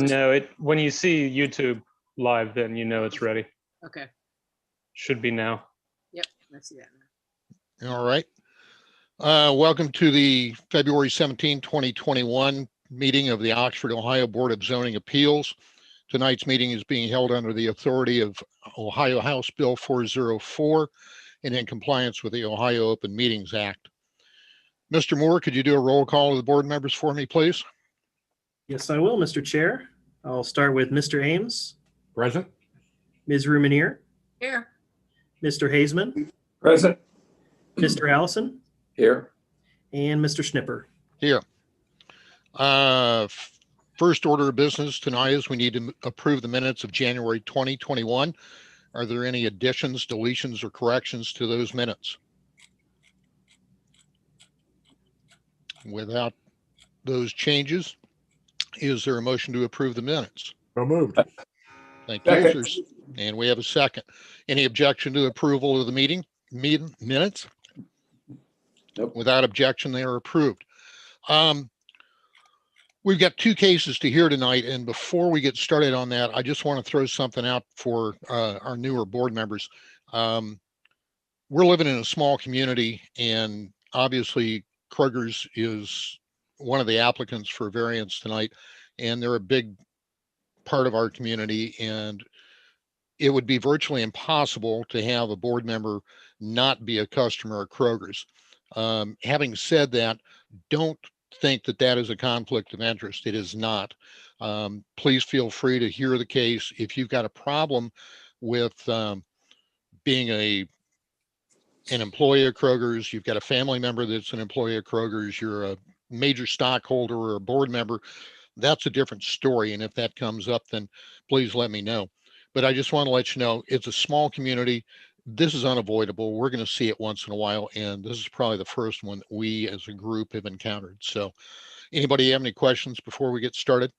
No, when you see YouTube live, then you know it's ready. Okay. Should be now. Yep, I see that now. All right. Welcome to the February 17, 2021 meeting of the Oxford, Ohio Board of Zoning Appeals. Tonight's meeting is being held under the authority of Ohio House Bill 404 and in compliance with the Ohio Open Meetings Act. Mr. Moore, could you do a roll call of the board members for me, please? Yes, I will, Mr. Chair. I'll start with Mr. Ames. Present. Ms. Rumanier. Here. Mr. Hazeman. Present. Mr. Allison. Here. And Mr. Schnipper. Here. First order of business tonight is we need to approve the minutes of January 2021. Are there any additions, deletions, or corrections to those minutes? Without those changes, is there a motion to approve the minutes? So moved. Thank you. And we have a second. Any objection to approval of the meeting minutes? Nope. Without objection, they are approved. We've got two cases to hear tonight, and before we get started on that, I just want to throw something out for our newer board members. We're living in a small community, and obviously Kroger's is one of the applicants for variance tonight, and they're a big part of our community, and it would be virtually impossible to have a board member not be a customer of Kroger's. Having said that, don't think that that is a conflict of interest. It is not. Please feel free to hear the case. If you've got a problem with being an employee of Kroger's, you've got a family member that's an employee of Kroger's, you're a major stockholder or a board member, that's a different story. And if that comes up, then please let me know. But I just want to let you know, it's a small community. This is unavoidable. We're going to see it once in a while, and this is probably the first one that we as a group have encountered. So anybody have any questions before we get started?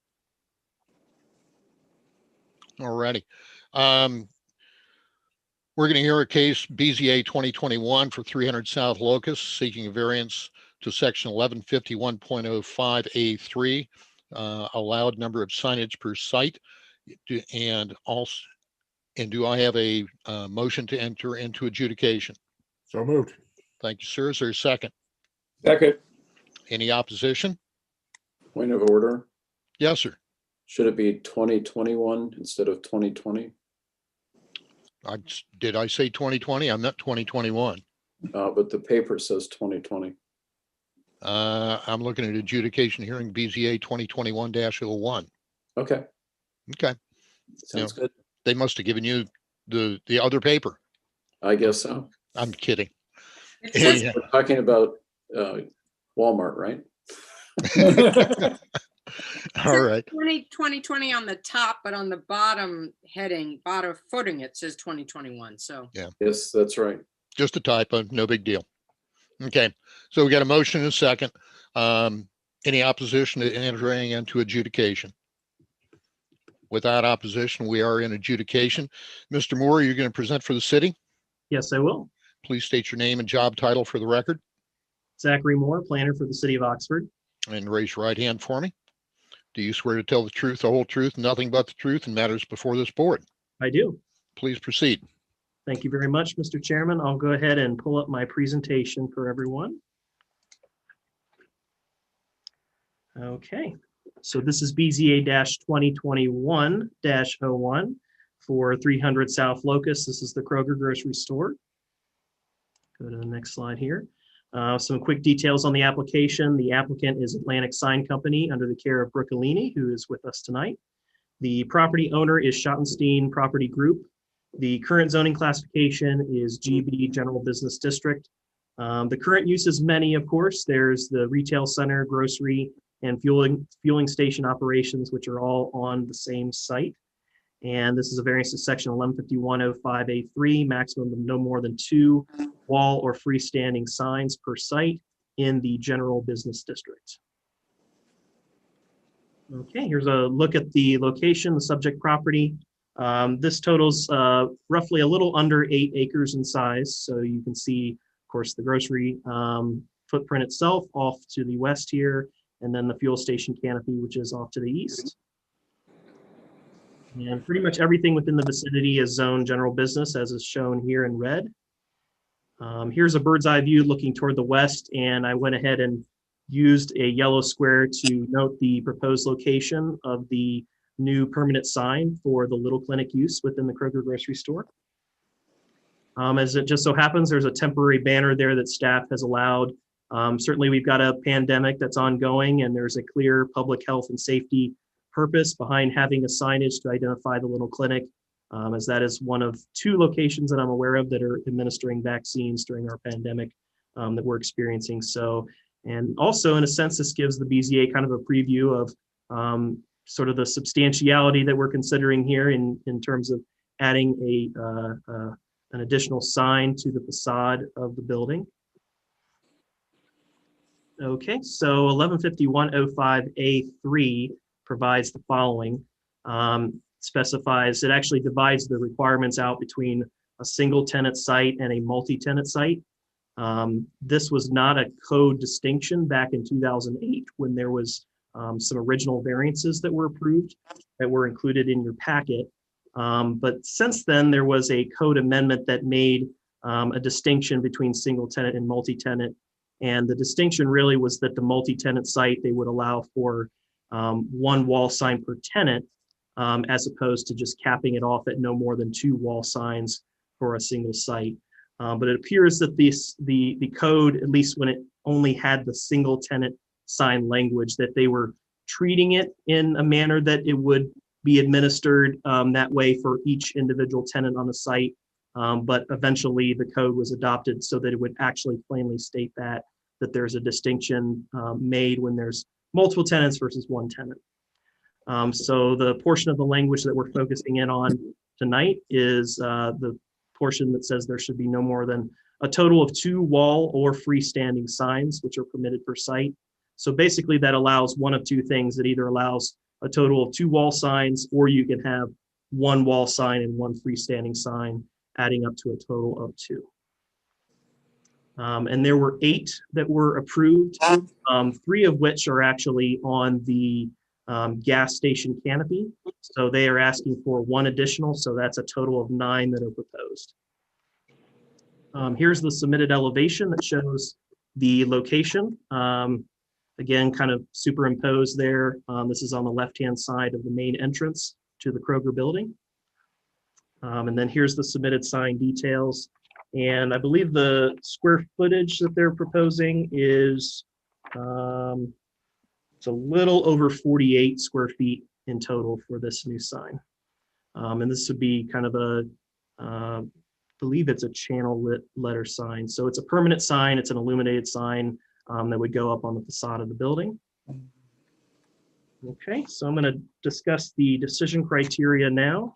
All righty. We're going to hear a case BZA 2021 for 300 South Locust, seeking a variance to section 1151.05A3, allowed number of signage per site, and also. And do I have a motion to enter into adjudication? So moved. Thank you, sir. Is there a second? Second. Any opposition? Point of order. Yes, sir. Should it be 2021 instead of 2020? Did I say 2020? I'm not 2021. But the paper says 2020. I'm looking at adjudication hearing BZA 2021-01. Okay. Okay. Sounds good. They must have given you the other paper. I guess so. I'm kidding. We're talking about Walmart, right? All right. 2020 on the top, but on the bottom heading, bottom footing, it says 2021. So yeah. Yes, that's right. Just a typo, no big deal. Okay. So we got a motion and a second. Any opposition to entering into adjudication? Without opposition, we are in adjudication. Mr. Moore, you're going to present for the city? Yes, I will. Please state your name and job title for the record. Zachary Moore, planner for the city of Oxford. And raise your right hand for me. Do you swear to tell the truth, the whole truth, nothing but the truth, and matters before this board? I do. Please proceed. Thank you very much, Mr. Chairman. I'll go ahead and pull up my presentation for everyone. Okay. So this is BZA-2021-01 for 300 South Locust. This is the Kroger grocery store. Go to the next slide here. Some quick details on the application. The applicant is Atlantic Sign Company under the care of Brookalini, who is with us tonight. The property owner is Schottenstein Property Group. The current zoning classification is GB General Business District. The current use is many, of course. There's the retail center, grocery, and fueling station operations, which are all on the same site. And this is a variance to section 1151.05A3, maximum of no more than 2 wall or freestanding signs per site in the general business district. Okay, here's a look at the location, the subject property. This totals roughly a little under 8 acres in size. So you can see, of course, the grocery footprint itself off to the west here, and then the fuel station canopy, which is off to the east. And pretty much everything within the vicinity is zoned general business, as is shown here in red. Here's a bird's eye view looking toward the west, and I went ahead and used a yellow square to note the proposed location of the new permanent sign for the Little Clinic use within the Kroger grocery store. As it just so happens, there's a temporary banner there that staff has allowed. Certainly, we've got a pandemic that's ongoing, and there's a clear public health and safety purpose behind having a signage to identify the Little Clinic, as that is one of 2 locations that I'm aware of that are administering vaccines during our pandemic that we're experiencing. So, and also in a sense, this gives the BZA kind of a preview of sort of the substantiality that we're considering here in terms of adding an additional sign to the facade of the building. Okay, so 1151.05A3 provides the following. Specifies, it actually divides the requirements out between a single tenant site and a multi-tenant site. This was not a code distinction back in 2008 when there was some original variances that were approved that were included in your packet. But since then, there was a code amendment that made a distinction between single tenant and multi-tenant. And the distinction really was that the multi-tenant site, they would allow for 1 wall sign per tenant, as opposed to just capping it off at no more than 2 wall signs for a single site. But it appears that the code, at least when it only had the single tenant sign language, that they were treating it in a manner that it would be administered that way for each individual tenant on the site. But eventually the code was adopted so that it would actually plainly state that there's a distinction made when there's multiple tenants versus 1 tenant. So the portion of the language that we're focusing in on tonight is the portion that says there should be no more than a total of 2 wall or freestanding signs, which are permitted per site. So basically that allows one of 2 things. It either allows a total of 2 wall signs, or you can have 1 wall sign and 1 freestanding sign, adding up to a total of 2. And there were 8 that were approved, 3 of which are actually on the gas station canopy. So they are asking for 1 additional, so that's a total of 9 that are proposed. Here's the submitted elevation that shows the location. Again, kind of superimposed there. This is on the left-hand side of the main entrance to the Kroger building. And then here's the submitted sign details. And I believe the square footage that they're proposing is it's a little over 48 square feet in total for this new sign. And this would be kind of a, I believe it's a channel lit letter sign. So it's a permanent sign. It's an illuminated sign that would go up on the facade of the building. Okay, so I'm going to discuss the decision criteria now.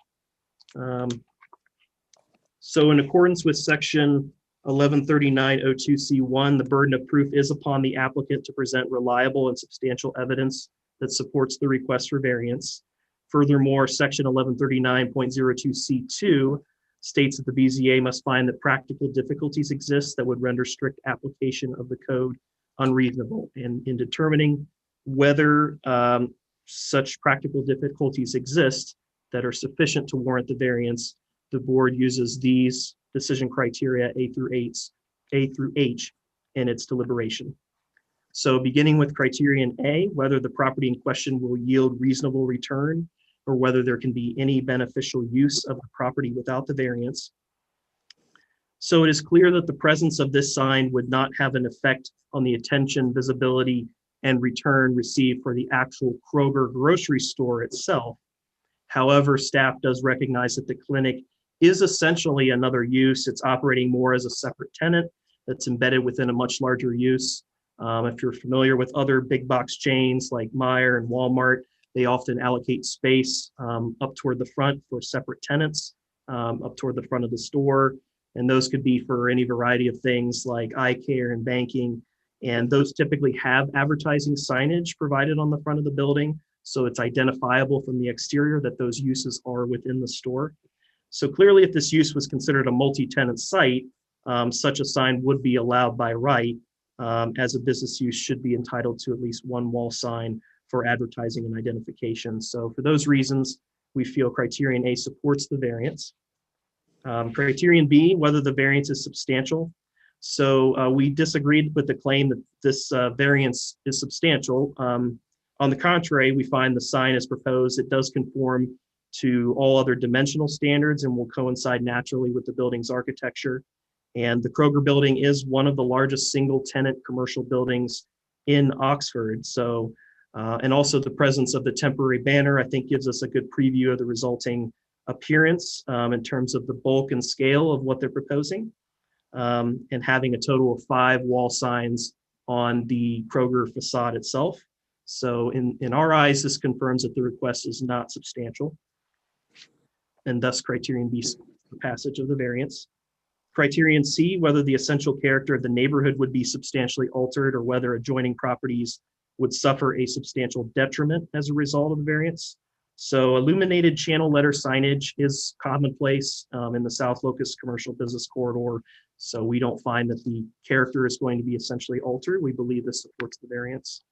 So in accordance with section 1139.02C1, the burden of proof is upon the applicant to present reliable and substantial evidence that supports the request for variance. Furthermore, section 1139.02C2 states that the BZA must find that practical difficulties exist that would render strict application of the code unreasonable. And in determining whether such practical difficulties exist that are sufficient to warrant the variance, the board uses these decision criteria A through H in its deliberation. So beginning with criterion A, whether the property in question will yield reasonable return or whether there can be any beneficial use of the property without the variance. So it is clear that the presence of this sign would not have an effect on the attention, visibility, and return received for the actual Kroger grocery store itself. However, staff does recognize that the clinic is essentially another use. It's operating more as a separate tenant that's embedded within a much larger use. If you're familiar with other big box chains like Meijer and Walmart, they often allocate space up toward the front for separate tenants, up toward the front of the store. And those could be for any variety of things like eye care and banking. And those typically have advertising signage provided on the front of the building. So it's identifiable from the exterior that those uses are within the store. So clearly, if this use was considered a multi-tenant site, such a sign would be allowed by right, as a business use should be entitled to at least 1 wall sign for advertising and identification. So for those reasons, we feel criterion A supports the variance. Criterion B, whether the variance is substantial. So we disagreed with the claim that this variance is substantial. On the contrary, we find the sign as proposed, it does conform to all other dimensional standards and will coincide naturally with the building's architecture. And the Kroger building is one of the largest single tenant commercial buildings in Oxford. So, and also the presence of the temporary banner, I think gives us a good preview of the resulting appearance in terms of the bulk and scale of what they're proposing. And having a total of 5 wall signs on the Kroger facade itself. So in our eyes, this confirms that the request is not substantial. And thus criterion B, the passage of the variance. Criterion C, whether the essential character of the neighborhood would be substantially altered or whether adjoining properties would suffer a substantial detriment as a result of the variance. So illuminated channel letter signage is commonplace in the South Locust Commercial Business Corridor. So we don't find that the character is going to be essentially altered. We believe this supports the variance.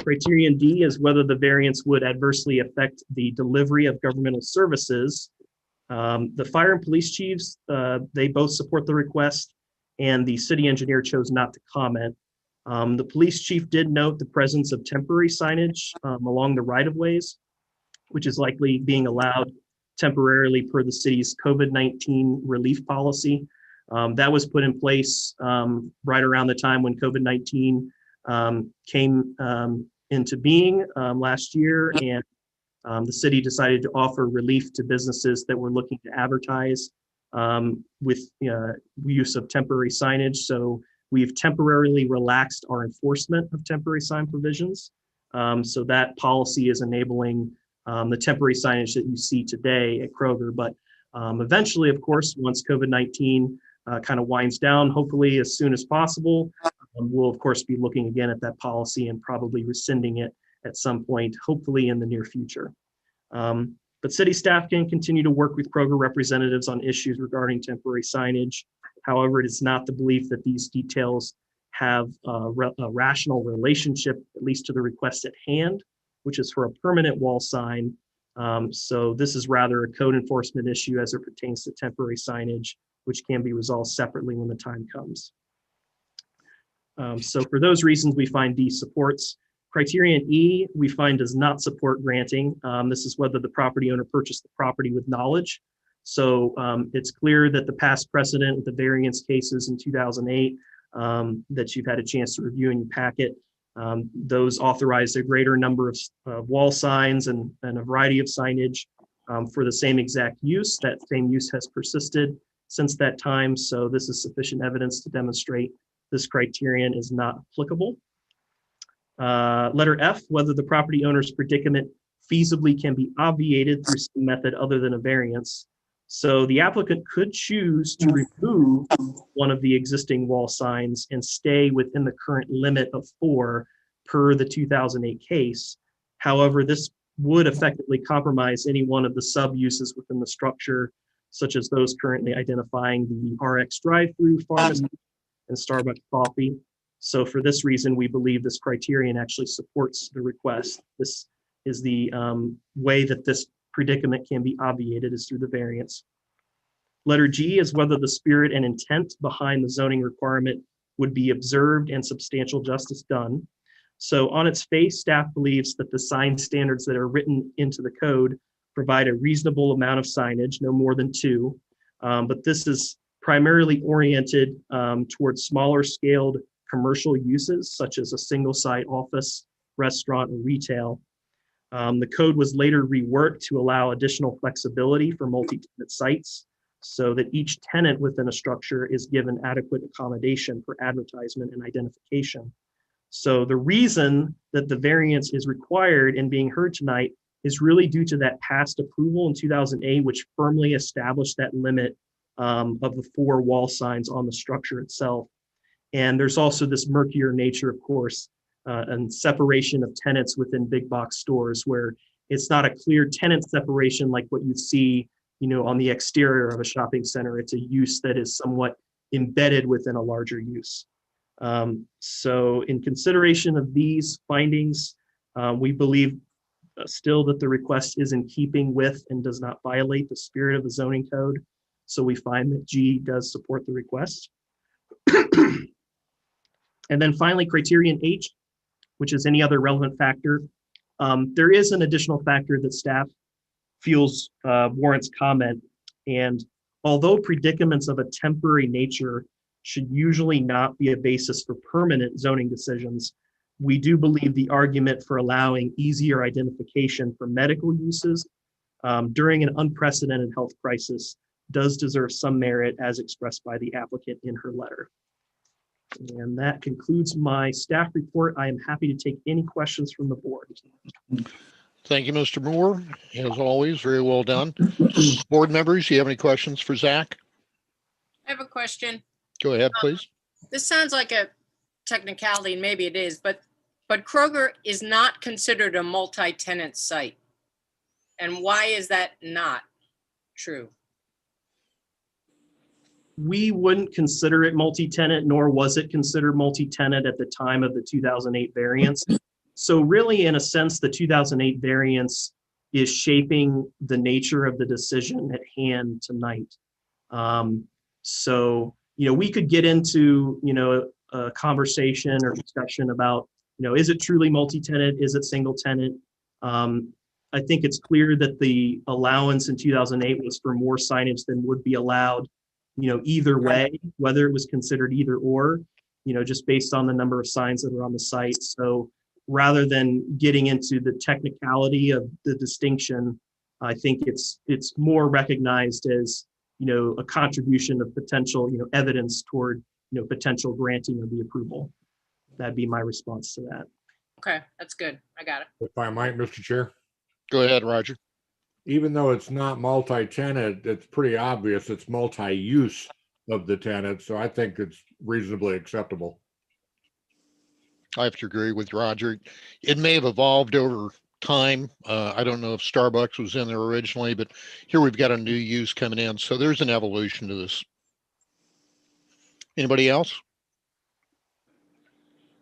Criterion D is whether the variance would adversely affect the delivery of governmental services. The fire and police chiefs, they both support the request, and the city engineer chose not to comment. The police chief did note the presence of temporary signage along the right-of-ways, which is likely being allowed temporarily per the city's COVID-19 relief policy. That was put in place right around the time when COVID-19 came into being last year, and the city decided to offer relief to businesses that were looking to advertise with use of temporary signage. So we've temporarily relaxed our enforcement of temporary sign provisions. So that policy is enabling the temporary signage that you see today at Kroger. But eventually, of course, once COVID-19 kind of winds down, hopefully as soon as possible, we'll of course be looking again at that policy and probably rescinding it at some point, hopefully in the near future. But city staff can continue to work with Kroger representatives on issues regarding temporary signage. However, it is not the belief that these details have a rational relationship, at least to the request at hand, which is for a permanent wall sign. So this is rather a code enforcement issue as it pertains to temporary signage, which can be resolved separately when the time comes. So for those reasons, we find D supports. Criterion E, we find does not support granting. This is whether the property owner purchased the property with knowledge. So it's clear that the past precedent with the variance cases in 2008 that you've had a chance to review in your packet, those authorized a greater number of wall signs and a variety of signage for the same exact use. That same use has persisted since that time. So this is sufficient evidence to demonstrate this criterion is not applicable. Letter F, whether the property owner's predicament feasibly can be obviated through some method other than a variance. So the applicant could choose to remove one of the existing wall signs and stay within the current limit of 4 per the 2008 case. However, this would effectively compromise any one of the sub-uses within the structure, such as those currently identifying the RX drive-through, pharmacy, and Starbucks coffee. So for this reason, we believe this criterion actually supports the request. This is the way that this predicament can be obviated is through the variance. Letter G is whether the spirit and intent behind the zoning requirement would be observed and substantial justice done. So on its face, staff believes that the sign standards that are written into the code provide a reasonable amount of signage, no more than 2. But this is primarily oriented towards smaller scaled commercial uses, such as a single site office, restaurant, or retail. The code was later reworked to allow additional flexibility for multi-tenant sites so that each tenant within a structure is given adequate accommodation for advertisement and identification. So the reason that the variance is required and being heard tonight is really due to that past approval in 2008, which firmly established that limit of the 4 wall signs on the structure itself. And there's also this murkier nature, of course, and separation of tenants within big box stores where it's not a clear tenant separation like what you see, on the exterior of a shopping center. It's a use that is somewhat embedded within a larger use. So in consideration of these findings, we believe still that the request is in keeping with and does not violate the spirit of the zoning code. So we find that G does support the request. And then finally, criterion H, which is any other relevant factor. There is an additional factor that staff feels warrants comment. And although predicaments of a temporary nature should usually not be a basis for permanent zoning decisions, we do believe the argument for allowing easier identification for medical uses during an unprecedented health crisis does deserve some merit as expressed by the applicant in her letter. And that concludes my staff report. I am happy to take any questions from the board. Thank you, Mr. Moore. As always, very well done. Board members, do you have any questions for Zach? I have a question. Go ahead, please. This sounds like a technicality, and maybe it is, but Kroger is not considered a multi-tenant site. And why is that not true? We wouldn't consider it multi-tenant, nor was it considered multi-tenant at the time of the 2008 variance. So really, in a sense, the 2008 variance is shaping the nature of the decision at hand tonight. So, we could get into, a conversation or discussion about, is it truly multi-tenant? Is it single tenant? I think it's clear that the allowance in 2008 was for more signage than would be allowed, either way, whether it was considered either or, just based on the number of signs that are on the site. So rather than getting into the technicality of the distinction, I think it's more recognized as, a contribution of potential, evidence toward, potential granting of the approval. That'd be my response to that. Okay, that's good. I got it. If I might, Mr. Chair, Go ahead, Roger. even though it's not multi-tenant, it's pretty obvious it's multi-use of the tenant. So I think it's reasonably acceptable. I have to agree with Roger. It may have evolved over time. I don't know if Starbucks was in there originally, but here we've got a new use coming in. So there's an evolution to this. Anybody else?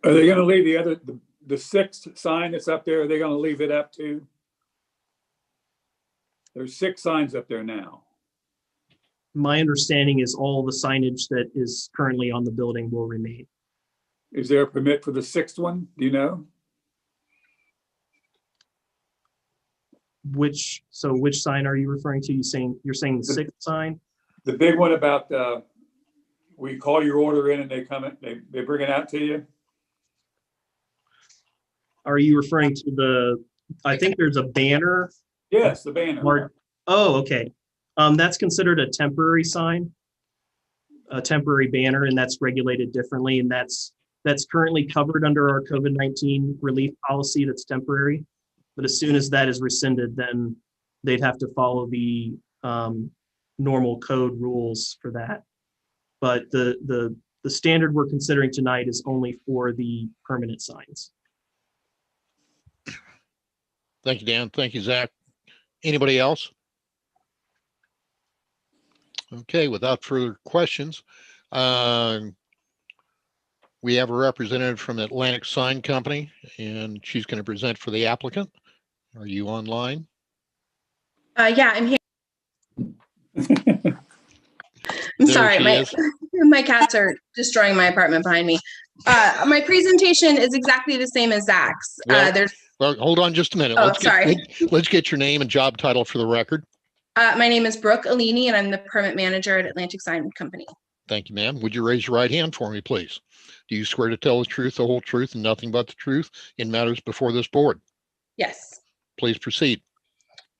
Are they going to leave the sixth sign that's up there? Are they going to leave it up too? There's 6 signs up there now. My understanding is all the signage that is currently on the building will remain. Is there a permit for the 6th one? Do you know? Which sign are you referring to? You're saying the 6th sign? The big one about we call your order in and they come in, they bring it out to you. Are you referring to I think there's a banner. Yes, the banner. Oh, okay. That's considered a temporary sign, a temporary banner, and that's regulated differently. And that's currently covered under our COVID-19 relief policy that's temporary. But as soon as that is rescinded, then they'd have to follow the normal code rules for that. But the standard we're considering tonight is only for the permanent signs. Thank you, Dan. Thank you, Zach. Anybody else? Okay, without further questions, we have a representative from Atlantic Sign Company, and she's going to present for the applicant. Are you online? Yeah, I'm here. I'm There sorry, she is. my cats are destroying my apartment behind me. My presentation is exactly the same as Zach's. Well, hold on just a minute. Oh, sorry. Let's get your name and job title for the record. My name is Brooke Alini, and I'm the permit manager at Atlantic Sign Company. Thank you, ma'am. Would you raise your right hand for me, please? Do you swear to tell the truth, the whole truth, and nothing but the truth in matters before this board? Yes. Please proceed.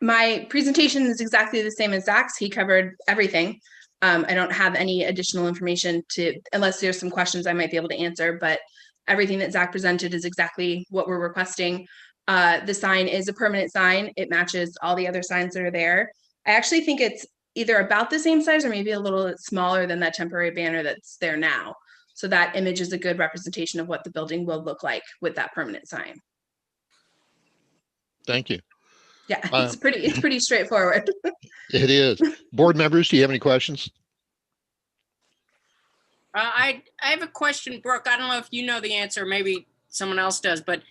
My presentation is exactly the same as Zach's. He covered everything. I don't have any additional information unless there's some questions I might be able to answer, but everything that Zach presented is exactly what we're requesting. The sign is a permanent sign. It matches all the other signs that are there. I actually think it's either about the same size or maybe a little smaller than that temporary banner that's there now. So that image is a good representation of what the building will look like with that permanent sign. Thank you. Yeah, it's pretty straightforward. It is. Board members, do you have any questions? I have a question, Brooke. I don't know if you know the answer. Maybe someone else does, but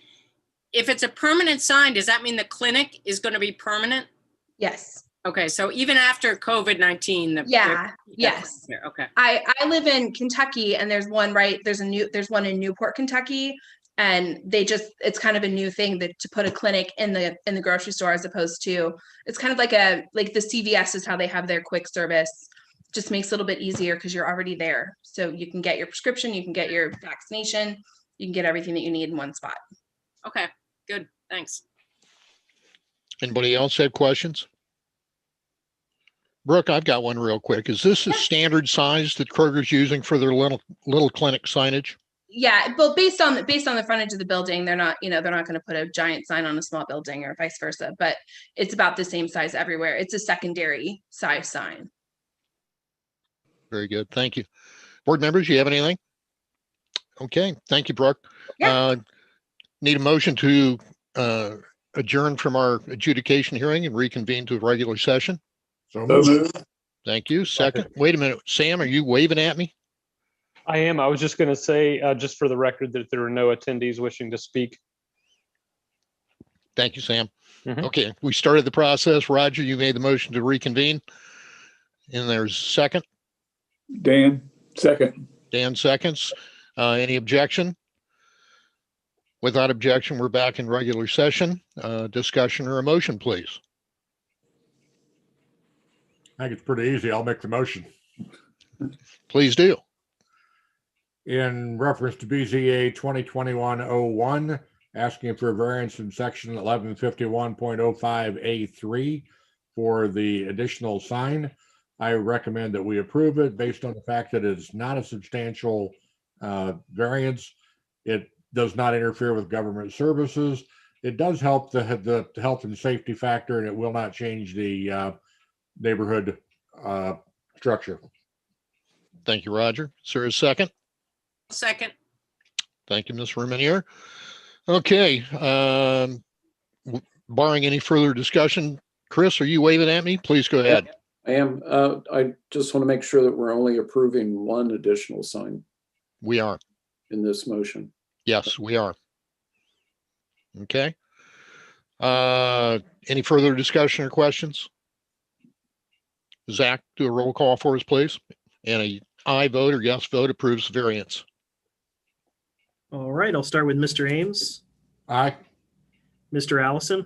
if it's a permanent sign, does that mean the clinic is going to be permanent? Yes. Okay, so even after COVID-19, Yeah. Yes. Okay. I live in Kentucky, and there's one there's one in Newport, Kentucky, and it's kind of a new thing to put a clinic in the grocery store, as opposed to, it's kind of like the CVS is how they have their quick service. Just makes it a little bit easier because you're already there. So you can get your prescription, you can get your vaccination, you can get everything that you need in one spot. Okay, good. Thanks. Anybody else have questions? Brooke, I've got one real quick. Is this a standard size that Kroger's using for their little clinic signage? Yeah, but based on the frontage of the building, they're not going to put a giant sign on a small building or vice versa, but it's about the same size everywhere. It's a secondary size sign. Very good. Thank you. Board members, you have anything? Okay. Thank you, Brooke. Yeah. Need a motion to adjourn from our adjudication hearing and reconvene to a regular session. So So moved. moved. Thank you. Second. Wait a minute. Sam, are you waving at me? I am. I was just going to say, just for the record, that there are no attendees wishing to speak. Thank you, Sam. Mhm. Okay. We started the process. Roger, you made the motion to reconvene. And there's a second. Dan, second. Dan seconds. Any objection? Without objection, we're back in regular session. Discussion or a motion, please. I think it's pretty easy. I'll make the motion. Please do. In reference to BZA 2021-01, asking for a variance in section 1151.05A3 for the additional sign. I recommend that we approve it based on the fact that it's not a substantial variance. It does not interfere with government services. It does help the health and safety factor, and it will not change the neighborhood structure. Thank you, Roger. Is there a second? Second. Thank you, Ms. Ruminier. Okay. Barring any further discussion, Chris, are you waving at me? Please go ahead. I am. I just want to make sure that we're only approving one additional sign We are. in this motion. Yes, we are. Okay. Any further discussion or questions? Zach, do a roll call for us, please. And a aye vote or yes vote approves the variance. All right, I'll start with Mr. Ames, Aye. Mr. Allison,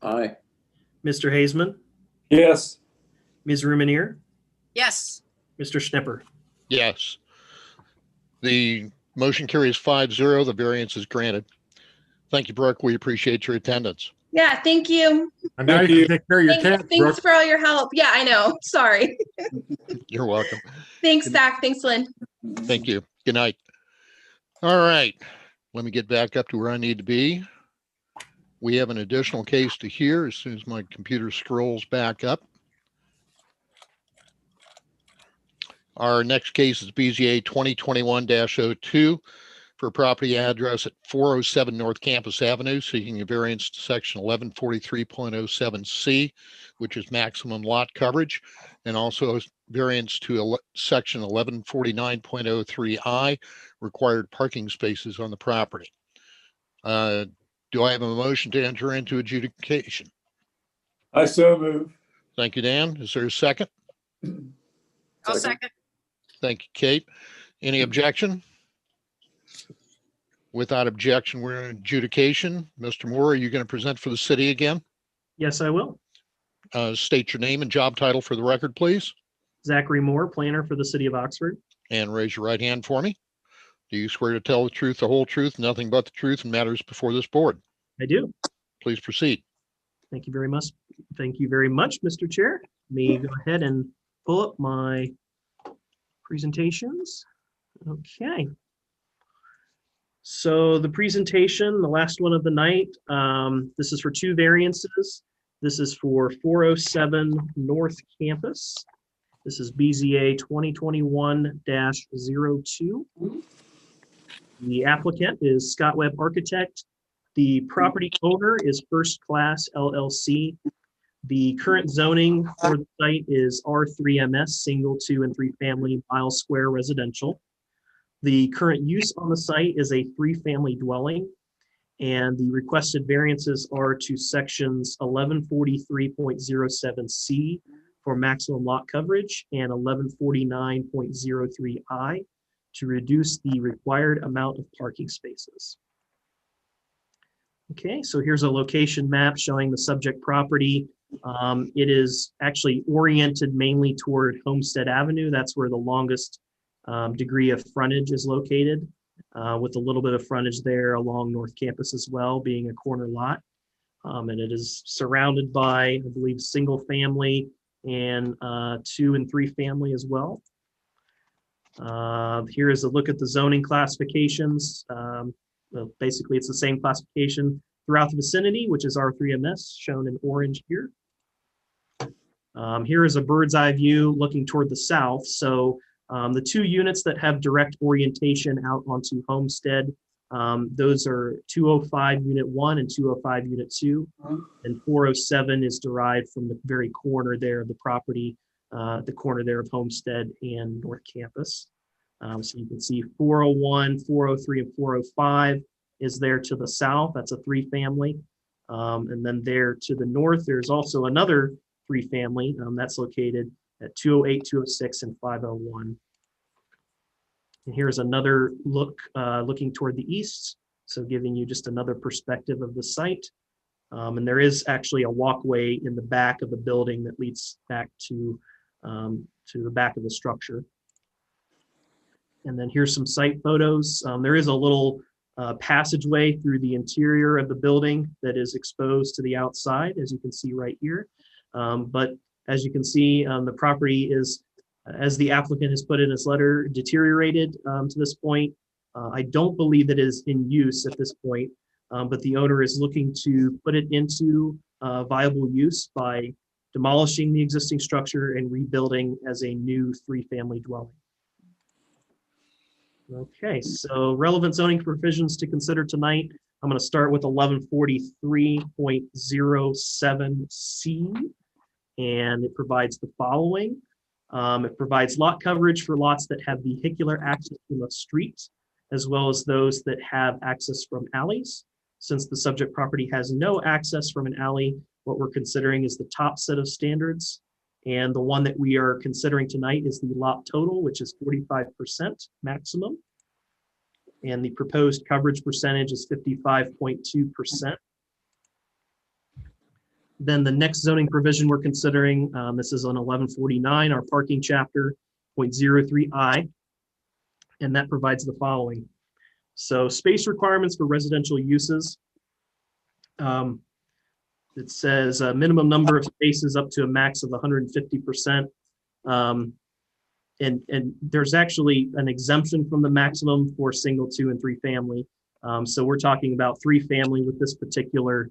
Aye. Mr. Hazeman, Yes. Ms. Ruminier, Yes. Mr. Schnepper. Yes. The motion carries 5-0. The variance is granted. Thank you, Brooke. We appreciate your attendance. Yeah, thank you. And now Thank you you. can take care of your cat, Thanks Brooke. for all your help. Yeah, I know. Sorry. You're welcome. Thanks, Zach. Thanks, Lynn. Thank you. Good night. All right. Let me get back up to where I need to be. We have an additional case to hear as soon as my computer scrolls back up. Our next case is BZA 2021-02 for property address at 407 North Campus Avenue, seeking a variance to section 1143.07C, which is maximum lot coverage, and also a variance to section 1149.03I, required parking spaces on the property. Do I have a motion to enter into adjudication? I so move. Thank you, Dan. Is there a second? I'll second. Thank you, Kate. Any objection? Without objection, we're in adjudication. Mr. Moore, are you going to present for the city again? Yes, I will. State your name and job title for the record, please, Zachary Moore, planner for the city of Oxford. and raise your right hand for me. Do you swear to tell the truth, the whole truth, nothing but the truth, and matters before this board? I do. Please proceed. Thank you very much. Thank you very much, Mr. Chair. Let me go ahead and pull up my presentations. Okay. So the presentation, the last one of the night, this is for two variances. This is for 407 North Campus. This is BZA 2021-02. The applicant is Scott Webb Architect. The property owner is First Class LLC. The current zoning for the site is R3MS, single, 2, and 3 family mile square residential. The current use on the site is a 3-family dwelling. And the requested variances are to sections 1143.07C for maximum lot coverage and 1149.03I to reduce the required amount of parking spaces. Okay, so here's a location map showing the subject property. It is actually oriented mainly toward Homestead Avenue. That's where the longest degree of frontage is located, with a little bit of frontage there along North Campus as well, being a corner lot. And it is surrounded by, I believe, single family and 2 and 3 family as well. Here is a look at the zoning classifications. Well, basically, it's the same classification throughout the vicinity, which is R3MS, shown in orange here. Here is a bird's eye view looking toward the south. So the 2 units that have direct orientation out onto Homestead, those are 205 Unit 1 and 205 Unit 2. And 407 is derived from the very corner there of the property, the corner there of Homestead and North Campus. So you can see 401, 403, and 405 is there to the south. That's a 3 family. And then there to the north, there's also another 3 family that's located at 208, 206, and 501. And here's another look looking toward the east. So giving you just another perspective of the site. And there is actually a walkway in the back of the building that leads back to the back of the structure. And then here's some site photos. There is a little passageway through the interior of the building that is exposed to the outside, as you can see right here. But as you can see, the property is, as the applicant has put in his letter, deteriorated to this point. I don't believe that it is in use at this point, but the owner is looking to put it into viable use by demolishing the existing structure and rebuilding as a new 3-family dwelling. Okay, so relevant zoning provisions to consider tonight. I'm going to start with 1143.07C, and it provides the following. It provides lot coverage for lots that have vehicular access from a street, as well as those that have access from alleys. Since the subject property has no access from an alley, what we're considering is the top set of standards. And the one that we are considering tonight is the lot total, which is 45% maximum. And the proposed coverage percentage is 55.2%. Then the next zoning provision we're considering, this is on 1149, our parking chapter, 0.03I, and that provides the following. So space requirements for residential uses. It says a minimum number of spaces up to a max of 150%. And there's actually an exemption from the maximum for single, 2, and 3 family. So we're talking about 3 family with this particular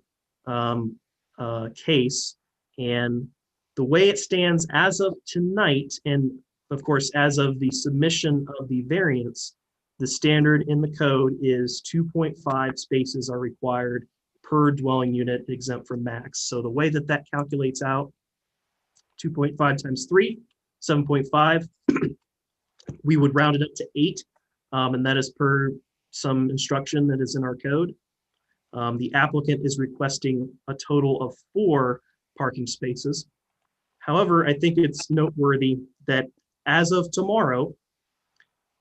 case. And the way it stands as of tonight, and of course, as of the submission of the variance, the standard in the code is 2.5 spaces are required per dwelling unit exempt from max. So the way that that calculates out, 2.5 times 3, 7.5, we would round it up to 8, and that is per some instruction that is in our code. The applicant is requesting a total of 4 parking spaces. However, I think it's noteworthy that as of tomorrow,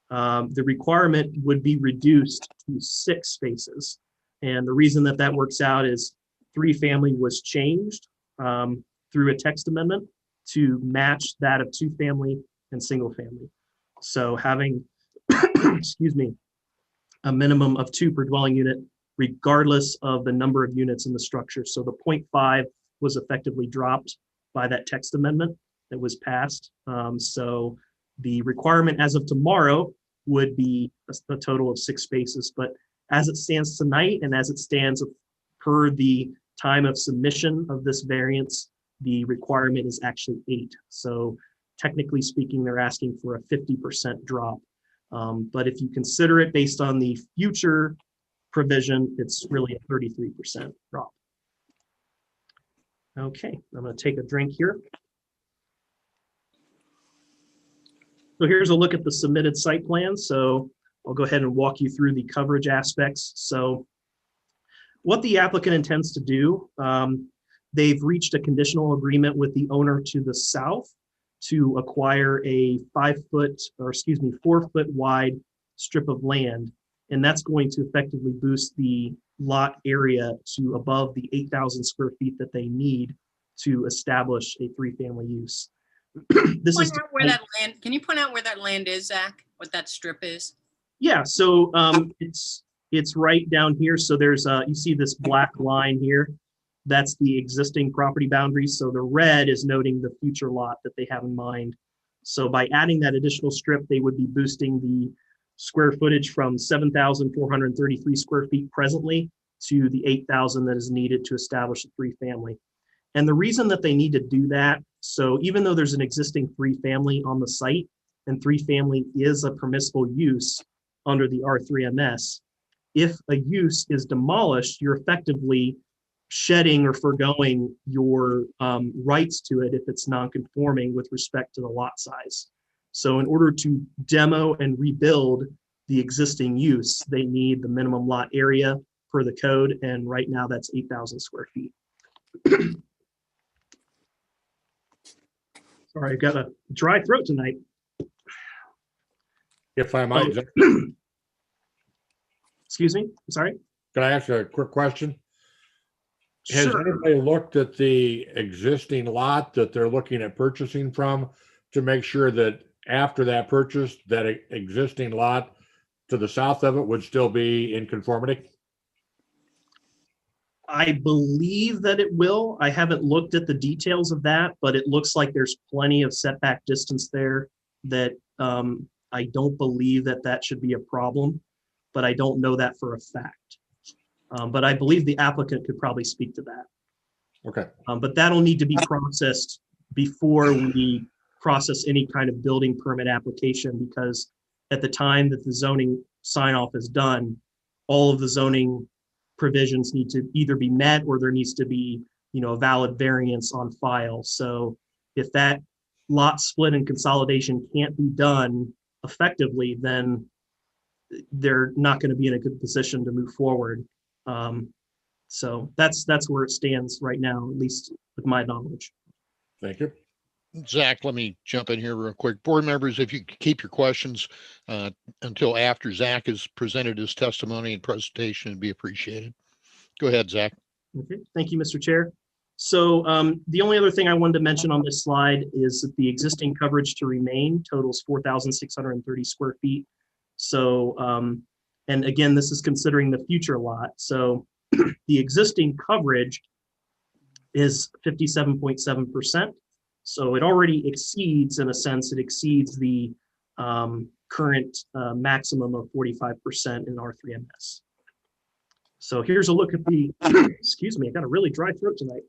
the requirement would be reduced to 6 spaces. And the reason that that works out is 3 family was changed through a text amendment to match that of 2 family and single family. So having, excuse me, a minimum of 2 per dwelling unit, regardless of the number of units in the structure. So the 0.5 was effectively dropped by that text amendment that was passed. So the requirement as of tomorrow would be a total of 6 spaces, but as it stands tonight and as it stands per the time of submission of this variance, the requirement is actually 8. So technically speaking, they're asking for a 50% drop. But if you consider it based on the future provision, it's really a 33% drop. Okay, I'm going to take a drink here. So here's a look at the submitted site plan. So I'll go ahead and walk you through the coverage aspects. So What the applicant intends to do, they've reached a conditional agreement with the owner to the south to acquire a 4-foot wide strip of land. And that's going to effectively boost the lot area to above the 8,000 square feet that they need to establish a 3-family use. This is Can you point out where that land is, Zach? What that strip is? Yeah, so it's right down here. So there's you see this black line here. That's the existing property boundary. So the red is noting the future lot that they have in mind. So by adding that additional strip, they would be boosting the square footage from 7,433 square feet presently to the 8,000 that is needed to establish a 3-family. And the reason that they need to do that, so even though there's an existing 3-family on the site, and 3-family is a permissible use under the R3MS, if a use is demolished, you're effectively shedding or foregoing your rights to it if it's non-conforming with respect to the lot size. So in order to demo and rebuild the existing use, they need the minimum lot area per the code, and right now that's 8,000 square feet. Sorry, I've got a dry throat tonight. If I might, Excuse me, sorry. can I ask a quick question? Has Sure. anybody looked at the existing lot that they're looking at purchasing from to make sure that after that purchase, that existing lot to the south of it would still be in conformity? I believe that it will. I haven't looked at the details of that, but it looks like there's plenty of setback distance there that I don't believe that that should be a problem, but I don't know that for a fact. But I believe the applicant could probably speak to that. Okay. But that'll need to be processed before we process any kind of building permit application, because at the time that the zoning sign off is done, all of the zoning provisions need to either be met or there needs to be, a valid variance on file. So if that lot split and consolidation can't be done effectively, then they're not going to be in a good position to move forward. So that's where it stands right now, at least with my knowledge. Thank you. Zach, let me jump in here real quick. Board members, if you could keep your questions until after Zach has presented his testimony and presentation, it'd be appreciated. Go ahead, Zach. Okay, thank you, Mr. Chair. So the only other thing I wanted to mention on this slide is that the existing coverage to remain totals 4,630 square feet. So, and again, this is considering the future lot. So the existing coverage is 57.7%. So it already exceeds, in a sense, it exceeds the current maximum of 45% in R3MS. So here's a look at the, excuse me, I got a really dry throat tonight.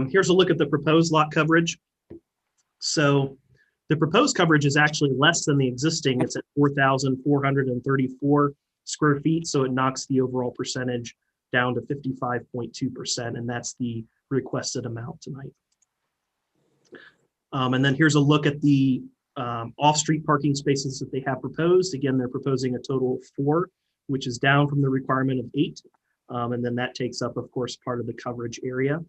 Here's a look at the proposed lot coverage. So the proposed coverage is actually less than the existing. It's at 4,434 square feet. So it knocks the overall percentage down to 55.2%, and that's the requested amount tonight. And then here's a look at the off-street parking spaces that they have proposed. Again, they're proposing a total of 4, which is down from the requirement of 8. And then that takes up, of course, part of the coverage area.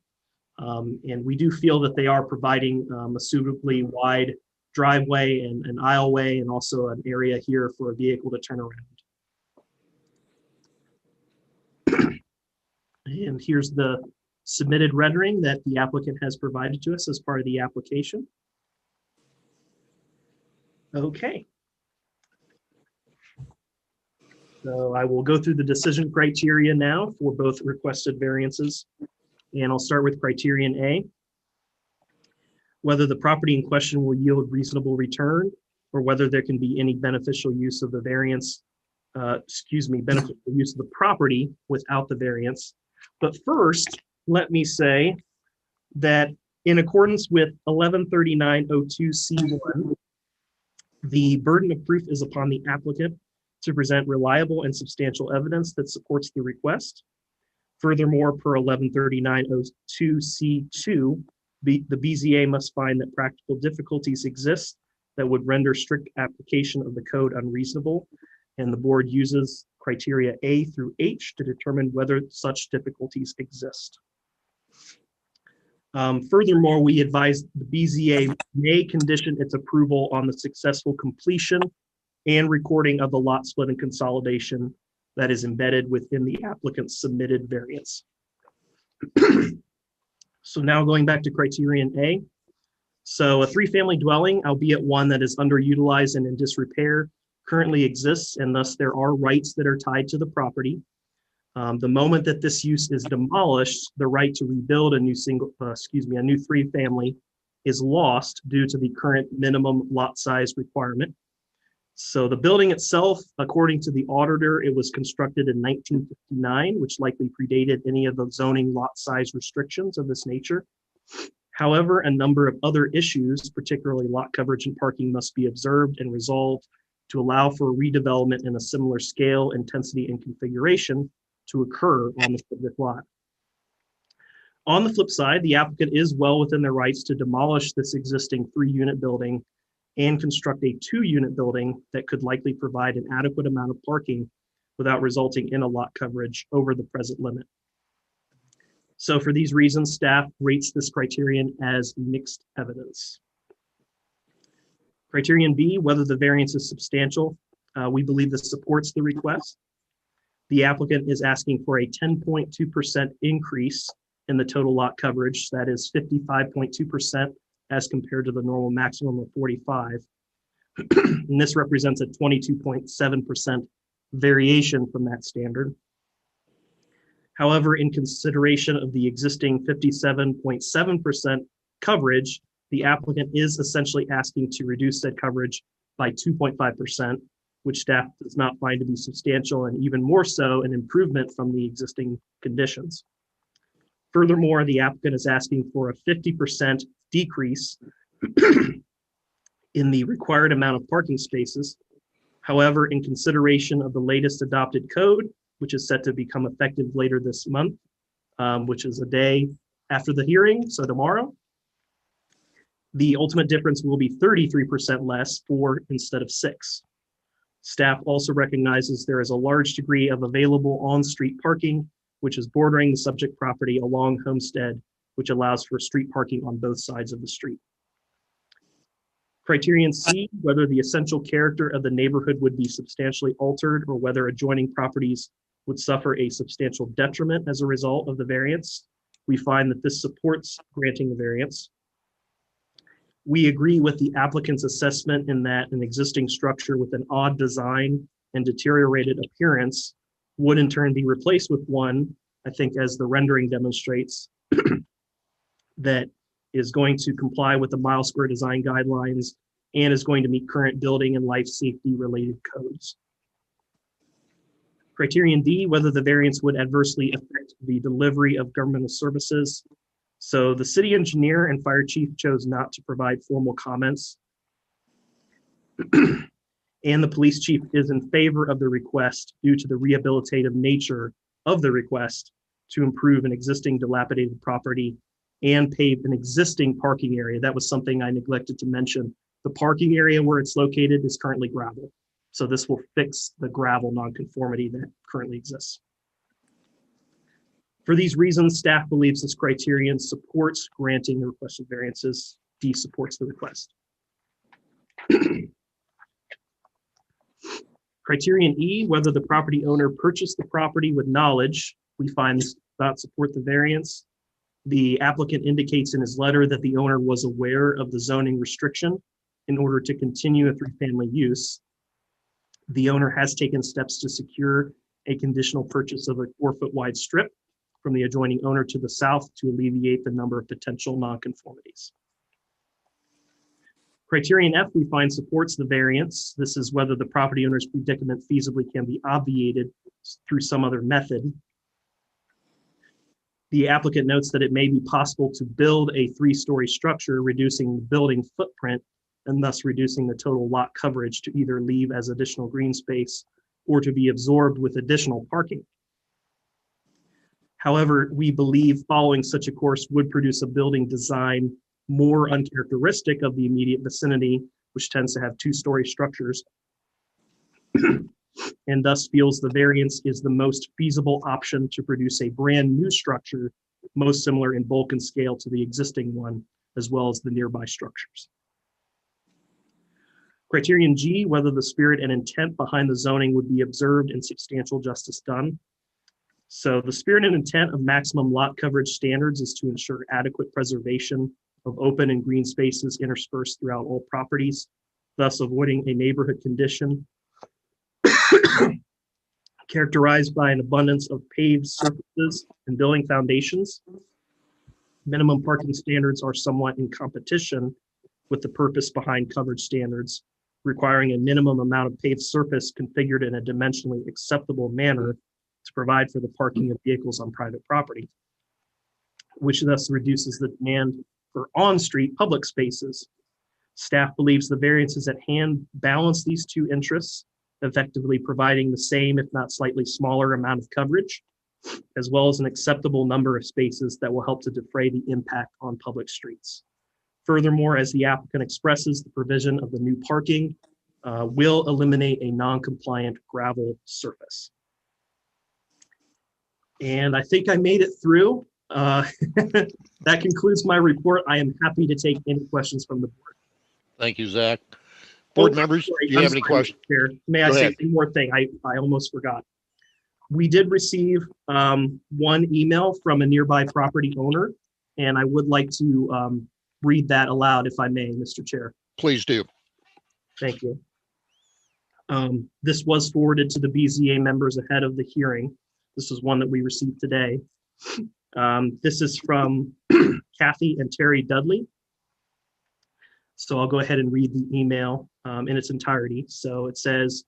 And we do feel that they are providing a suitably wide driveway and an aisleway, and also an area here for a vehicle to turn around. And here's the submitted rendering that the applicant has provided to us as part of the application. Okay. So I will go through the decision criteria now for both requested variances. And I'll start with criterion A. Whether the property in question will yield reasonable return, or whether there can be any beneficial use of the variance, beneficial use of the property without the variance. But first, let me say that in accordance with 113902C1, the burden of proof is upon the applicant to present reliable and substantial evidence that supports the request. Furthermore, per 113902C2, the BZA must find that practical difficulties exist that would render strict application of the code unreasonable, and the board uses criteria A through H to determine whether such difficulties exist. Furthermore, we advise the BZA may condition its approval on the successful completion and recording of the lot split and consolidation that is embedded within the applicant's submitted variance. So now going back to criterion A. So a 3-family dwelling, albeit one that is underutilized and in disrepair, currently exists, and thus there are rights that are tied to the property. The moment that this use is demolished, the right to rebuild a new 3-family is lost due to the current minimum lot size requirement. So the building itself, according to the auditor, it was constructed in 1959, which likely predated any of the zoning lot size restrictions of this nature. However, a number of other issues, particularly lot coverage and parking, must be observed and resolved to allow for redevelopment in a similar scale, intensity, and configuration to occur on the subject lot. On the flip side, the applicant is well within their rights to demolish this existing 3-unit building and construct a 2-unit building that could likely provide an adequate amount of parking without resulting in a lot coverage over the present limit. So for these reasons, staff rates this criterion as mixed evidence. Criterion B, whether the variance is substantial. We believe this supports the request. The applicant is asking for a 10.2% increase in the total lot coverage. That is 55.2% as compared to the normal maximum of 45. And this represents a 22.7% variation from that standard. However, in consideration of the existing 57.7% coverage, the applicant is essentially asking to reduce said coverage by 2.5%, which staff does not find to be substantial, and even more so an improvement from the existing conditions. Furthermore, the applicant is asking for a 50% decrease in the required amount of parking spaces. However, in consideration of the latest adopted code, which is set to become effective later this month, which is a day after the hearing, so tomorrow, the ultimate difference will be 33% less, 4 instead of 6. Staff also recognizes there is a large degree of available on-street parking, which is bordering the subject property along Homestead, which allows for street parking on both sides of the street. Criterion C, whether the essential character of the neighborhood would be substantially altered or whether adjoining properties would suffer a substantial detriment as a result of the variance. We find that this supports granting the variance. We agree with the applicant's assessment in that an existing structure with an odd design and deteriorated appearance would in turn be replaced with one, I think as the rendering demonstrates, that is going to comply with the mile square design guidelines and is going to meet current building and life safety related codes. Criterion D, whether the variance would adversely affect the delivery of governmental services. So the city engineer and fire chief chose not to provide formal comments. And the police chief is in favor of the request due to the rehabilitative nature of the request to improve an existing dilapidated property and pave an existing parking area. That was something I neglected to mention. The parking area where it's located is currently gravel. So this will fix the gravel nonconformity that currently exists. For these reasons, staff believes this criterion supports granting the requested variances. D supports the request. Criterion E, whether the property owner purchased the property with knowledge. We find this does not support the variance. The applicant indicates in his letter that the owner was aware of the zoning restriction in order to continue a 3-family use. The owner has taken steps to secure a conditional purchase of a 4-foot wide strip from the adjoining owner to the south to alleviate the number of potential nonconformities. Criterion F, we find supports the variance. This is whether the property owner's predicament feasibly can be obviated through some other method. The applicant notes that it may be possible to build a 3-story structure, reducing the building footprint and thus reducing the total lot coverage to either leave as additional green space or to be absorbed with additional parking. However, we believe following such a course would produce a building design more uncharacteristic of the immediate vicinity, which tends to have 2-story structures. and thus feels the variance is the most feasible option to produce a brand new structure most similar in bulk and scale to the existing one, as well as the nearby structures. Criterion G, whether the spirit and intent behind the zoning would be observed and substantial justice done. So the spirit and intent of maximum lot coverage standards is to ensure adequate preservation of open and green spaces interspersed throughout all properties, thus avoiding a neighborhood condition characterized by an abundance of paved surfaces and building foundations. Minimum parking standards are somewhat in competition with the purpose behind coverage standards, requiring a minimum amount of paved surface configured in a dimensionally acceptable manner to provide for the parking of vehicles on private property, which thus reduces the demand for on-street public spaces. Staff believes the variances at hand balance these two interests, effectively providing the same, if not slightly smaller amount of coverage, as well as an acceptable number of spaces that will help to defray the impact on public streets. Furthermore, as the applicant expresses, the provision of the new parking will eliminate a non-compliant gravel surface. And I think I made it through. That concludes my report. I am happy to take any questions from the board. Thank you, Zach. Board members, sorry, do you I'm have any sorry, questions? Chair. May I Go say ahead. one more thing? I almost forgot. We did receive one email from a nearby property owner, and I would like to read that aloud if I may, Mr. Chair. Please do. Thank you. This was forwarded to the BZA members ahead of the hearing. This is one that we received today. This is from Kathy and Terry Dudley. So I'll go ahead and read the email in its entirety. So it says,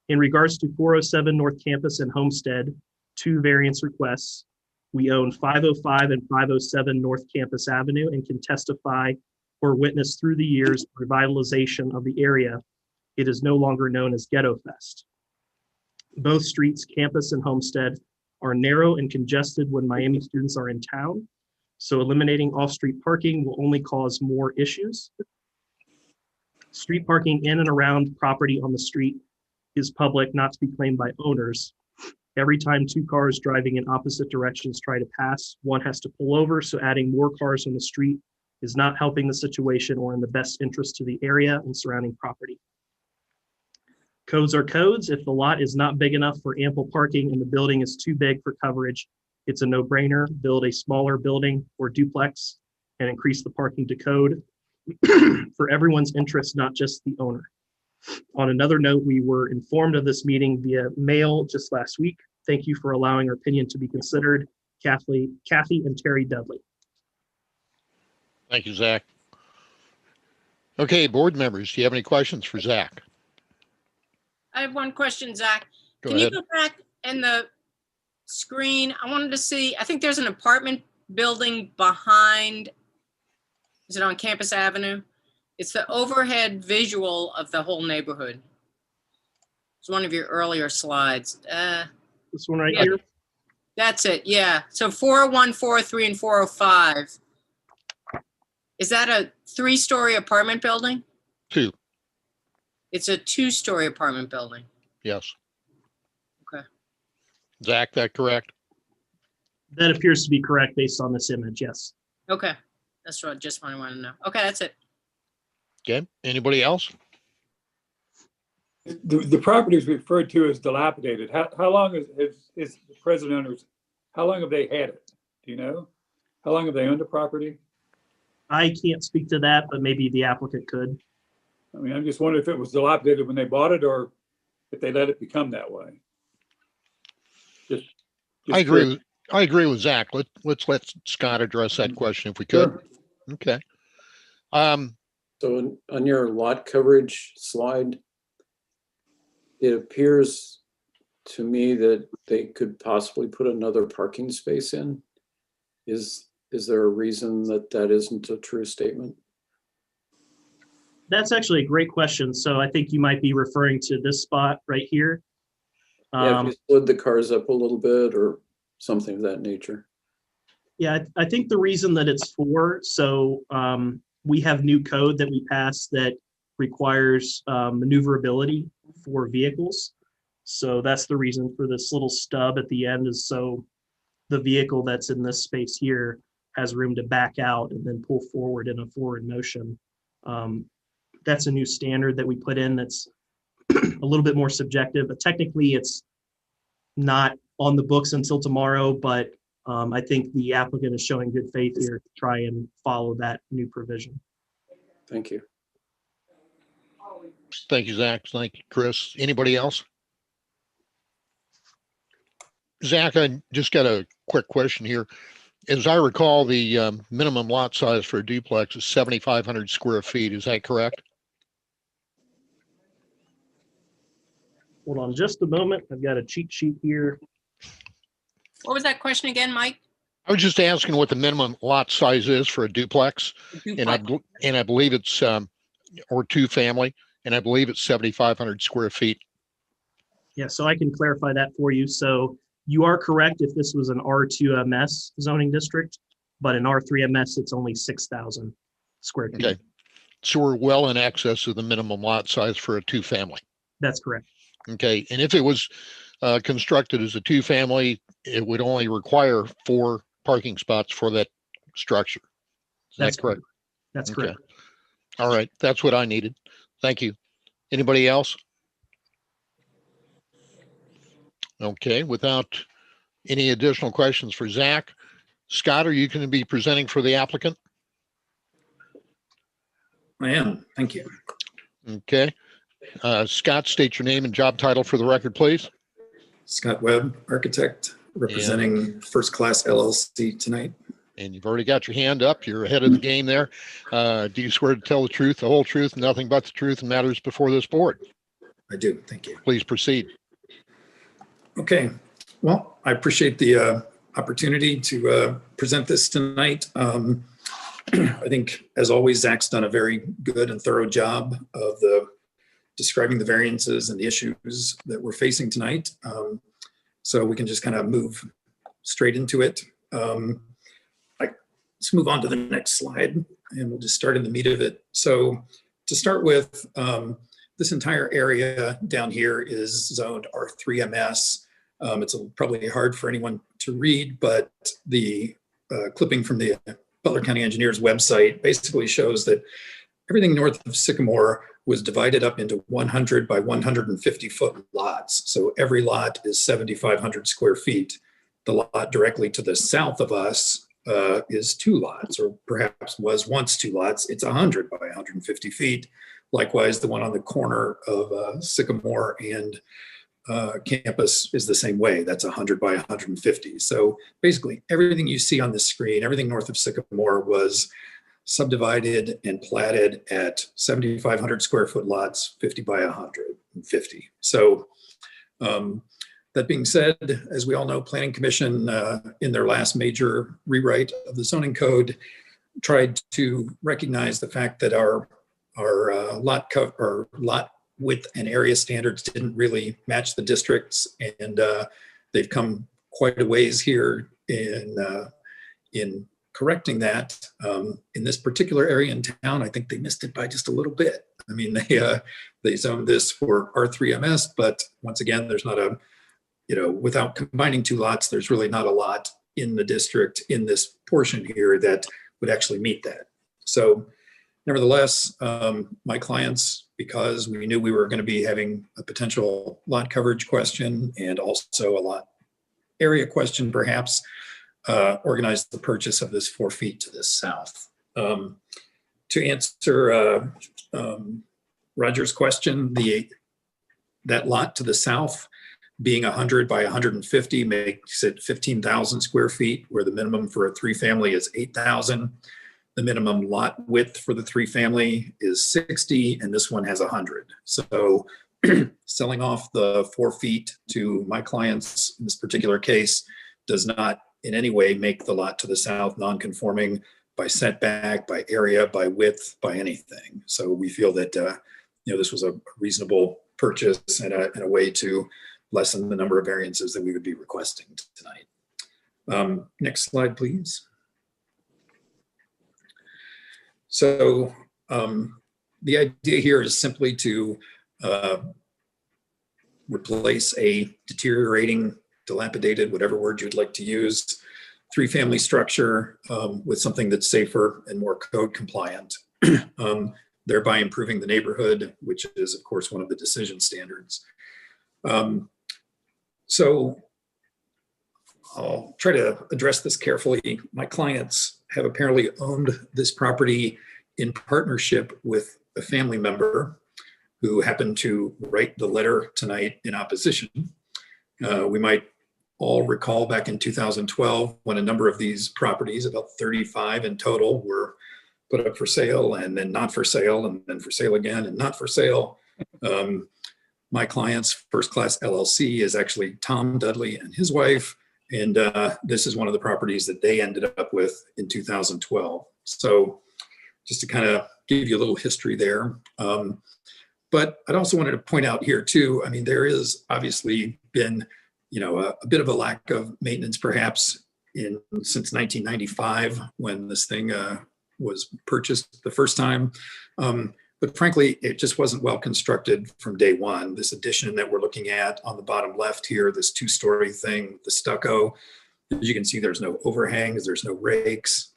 in regards to 407 North Campus and Homestead, 2 variance requests. We own 505 and 507 North Campus Avenue and can testify or witness through the years revitalization of the area. It is no longer known as Ghetto Fest. Both streets, Campus and Homestead, are narrow and congested when Miami students are in town. So eliminating off-street parking will only cause more issues. Street parking in and around property on the street is public, not to be claimed by owners. Every time 2 cars driving in opposite directions try to pass, one has to pull over, so adding more cars on the street is not helping the situation or in the best interest to the area and surrounding property. Codes are codes. If the lot is not big enough for ample parking and the building is too big for coverage, it's a no-brainer. Build a smaller building or duplex and increase the parking to code for everyone's interest, not just the owner. On another note, we were informed of this meeting via mail just last week. Thank you for allowing our opinion to be considered. Kathy and Terry Dudley. Thank you, Zach. Okay, board members, do you have any questions for Zach? I have one question, Zach. Go Can ahead. you go back in the screen? I wanted to see, I think there's an apartment building behind, is it on Campus Avenue? It's the overhead visual of the whole neighborhood. It's one of your earlier slides. This one right Yeah. here. That's it, yeah. So 401, 403, and 405. Is that a 3-story apartment building? 2, It's a 2-story apartment building. yes. Okay. Zach, that correct? That appears to be correct based on this image, yes. Okay, that's what I just wanted to know. Okay, that's it. Okay, anybody else? The property is referred to as dilapidated. How long is the present owners, how long have they had it? Do you know? How long have they owned the property? I can't speak to that, but maybe the applicant could. I mean, I'm just wondering if it was dilapidated when they bought it or if they let it become that way. Just I agree. curious. I agree with Zach. Let's let Scott address that question if we could. Sure. Okay. So on your lot coverage slide, it appears to me that they could possibly put another parking space in. Is there a reason that that isn't a true statement? That's actually a great question. So I think you might be referring to this spot right here. Yeah, if you slid the cars up a little bit or something of that nature. Yeah, I think the reason that it's 4, so we have new code that we passed that requires maneuverability for vehicles. So that's the reason for this little stub at the end, is so the vehicle that's in this space here has room to back out and then pull forward in a forward motion. That's a new standard that we put in that's a little bit more subjective, but technically it's not on the books until tomorrow, but I think the applicant is showing good faith here to try and follow that new provision. Thank you. Thank you, Zach. Thank you, Chris. Anybody else? Zach, I just got a quick question here. As I recall, the minimum lot size for a duplex is 7,500 square feet. Is that correct? Hold on just a moment. I've got a cheat sheet here. What was that question again, Mike? I was just asking what the minimum lot size is for a duplex, and I believe it's or two family, and I believe it's 7,500 square feet. Yeah, so I can clarify that for you. So you are correct if this was an R2MS zoning district, but in R3MS, it's only 6,000 square feet. Okay, so we're well in excess of the minimum lot size for a two family. That's correct. Okay, and if it was constructed as a two family, it would only require 4 parking spots for that structure. Is That's that correct? That's Okay. correct. All right, that's what I needed. Thank you. Anybody else? Okay, without any additional questions for Zach, Scott, are you going to be presenting for the applicant? I am. Thank you. Okay. Scott, state your name and job title for the record, please. Scott Webb, architect, representing First Class LLC tonight. And you've already got your hand up. You're ahead of the game there. Do you swear to tell the truth, the whole truth, nothing but the truth, and matters before this board? I do. Thank you. Please proceed. Okay. Well, I appreciate the opportunity to present this tonight. I think, as always, Zach's done a very good and thorough job of describing the variances and the issues that we're facing tonight. So we can just kind of move straight into it. Let's move on to the next slide, and we'll just start in the meat of it. So to start with, this entire area down here is zoned R3MS. It's probably hard for anyone to read, but the clipping from the Butler County Engineers website basically shows that everything north of Sycamore was divided up into 100 by 150 foot lots. So every lot is 7,500 square feet. The lot directly to the south of us is 2 lots, or perhaps was once 2 lots. It's 100 by 150 feet. Likewise, the one on the corner of Sycamore and campus is the same way. That's 100 by 150. So basically everything you see on the screen, everything north of Sycamore was subdivided and platted at 7,500 square foot lots, 50 by 150. So that being said, as we all know, Planning Commission in their last major rewrite of the zoning code tried to recognize the fact that our lot width and area standards didn't really match the districts, and they've come quite a ways here in correcting that. In this particular area in town, I think they missed it by just a little bit. I mean, they zoned this for R3MS, but once again, there's not without combining 2 lots, there's really not a lot in the district in this portion here that would actually meet that. So nevertheless, my clients, because we knew we were going to be having a potential lot coverage question and also a lot area question, perhaps, organized the purchase of this 4 feet to the south. To answer Roger's question, that lot to the south being 100 by 150 makes it 15,000 square feet, where the minimum for a 3-family is 8,000. The minimum lot width for the 3-family is 60, and this one has 100. So selling off the 4 feet to my clients in this particular case does not in any way make the lot to the south non-conforming by setback, by area, by width, by anything. So we feel that this was a reasonable purchase and a way to lessen the number of variances that we would be requesting tonight. Next slide, please. So the idea here is simply to replace a deteriorating, dilapidated, whatever word you'd like to use, three-family structure with something that's safer and more code compliant, thereby improving the neighborhood, which is, of course, one of the decision standards. So I'll try to address this carefully. My clients have apparently owned this property in partnership with a family member who happened to write the letter tonight in opposition. We might all recall back in 2012 when a number of these properties, about 35 in total, were put up for sale and then not for sale and then for sale again and not for sale. My client's First Class LLC is actually Tom Dudley and his wife. And this is one of the properties that they ended up with in 2012. So just to kind of give you a little history there. But I'd also wanted to point out here too, I mean, there is obviously been, you know, a bit of a lack of maintenance perhaps since 1995 when this thing was purchased the first time. But frankly, it just wasn't well constructed from day one. This addition that we're looking at on the bottom left here, this two-story thing, the stucco, as you can see, there's no overhangs, there's no rakes.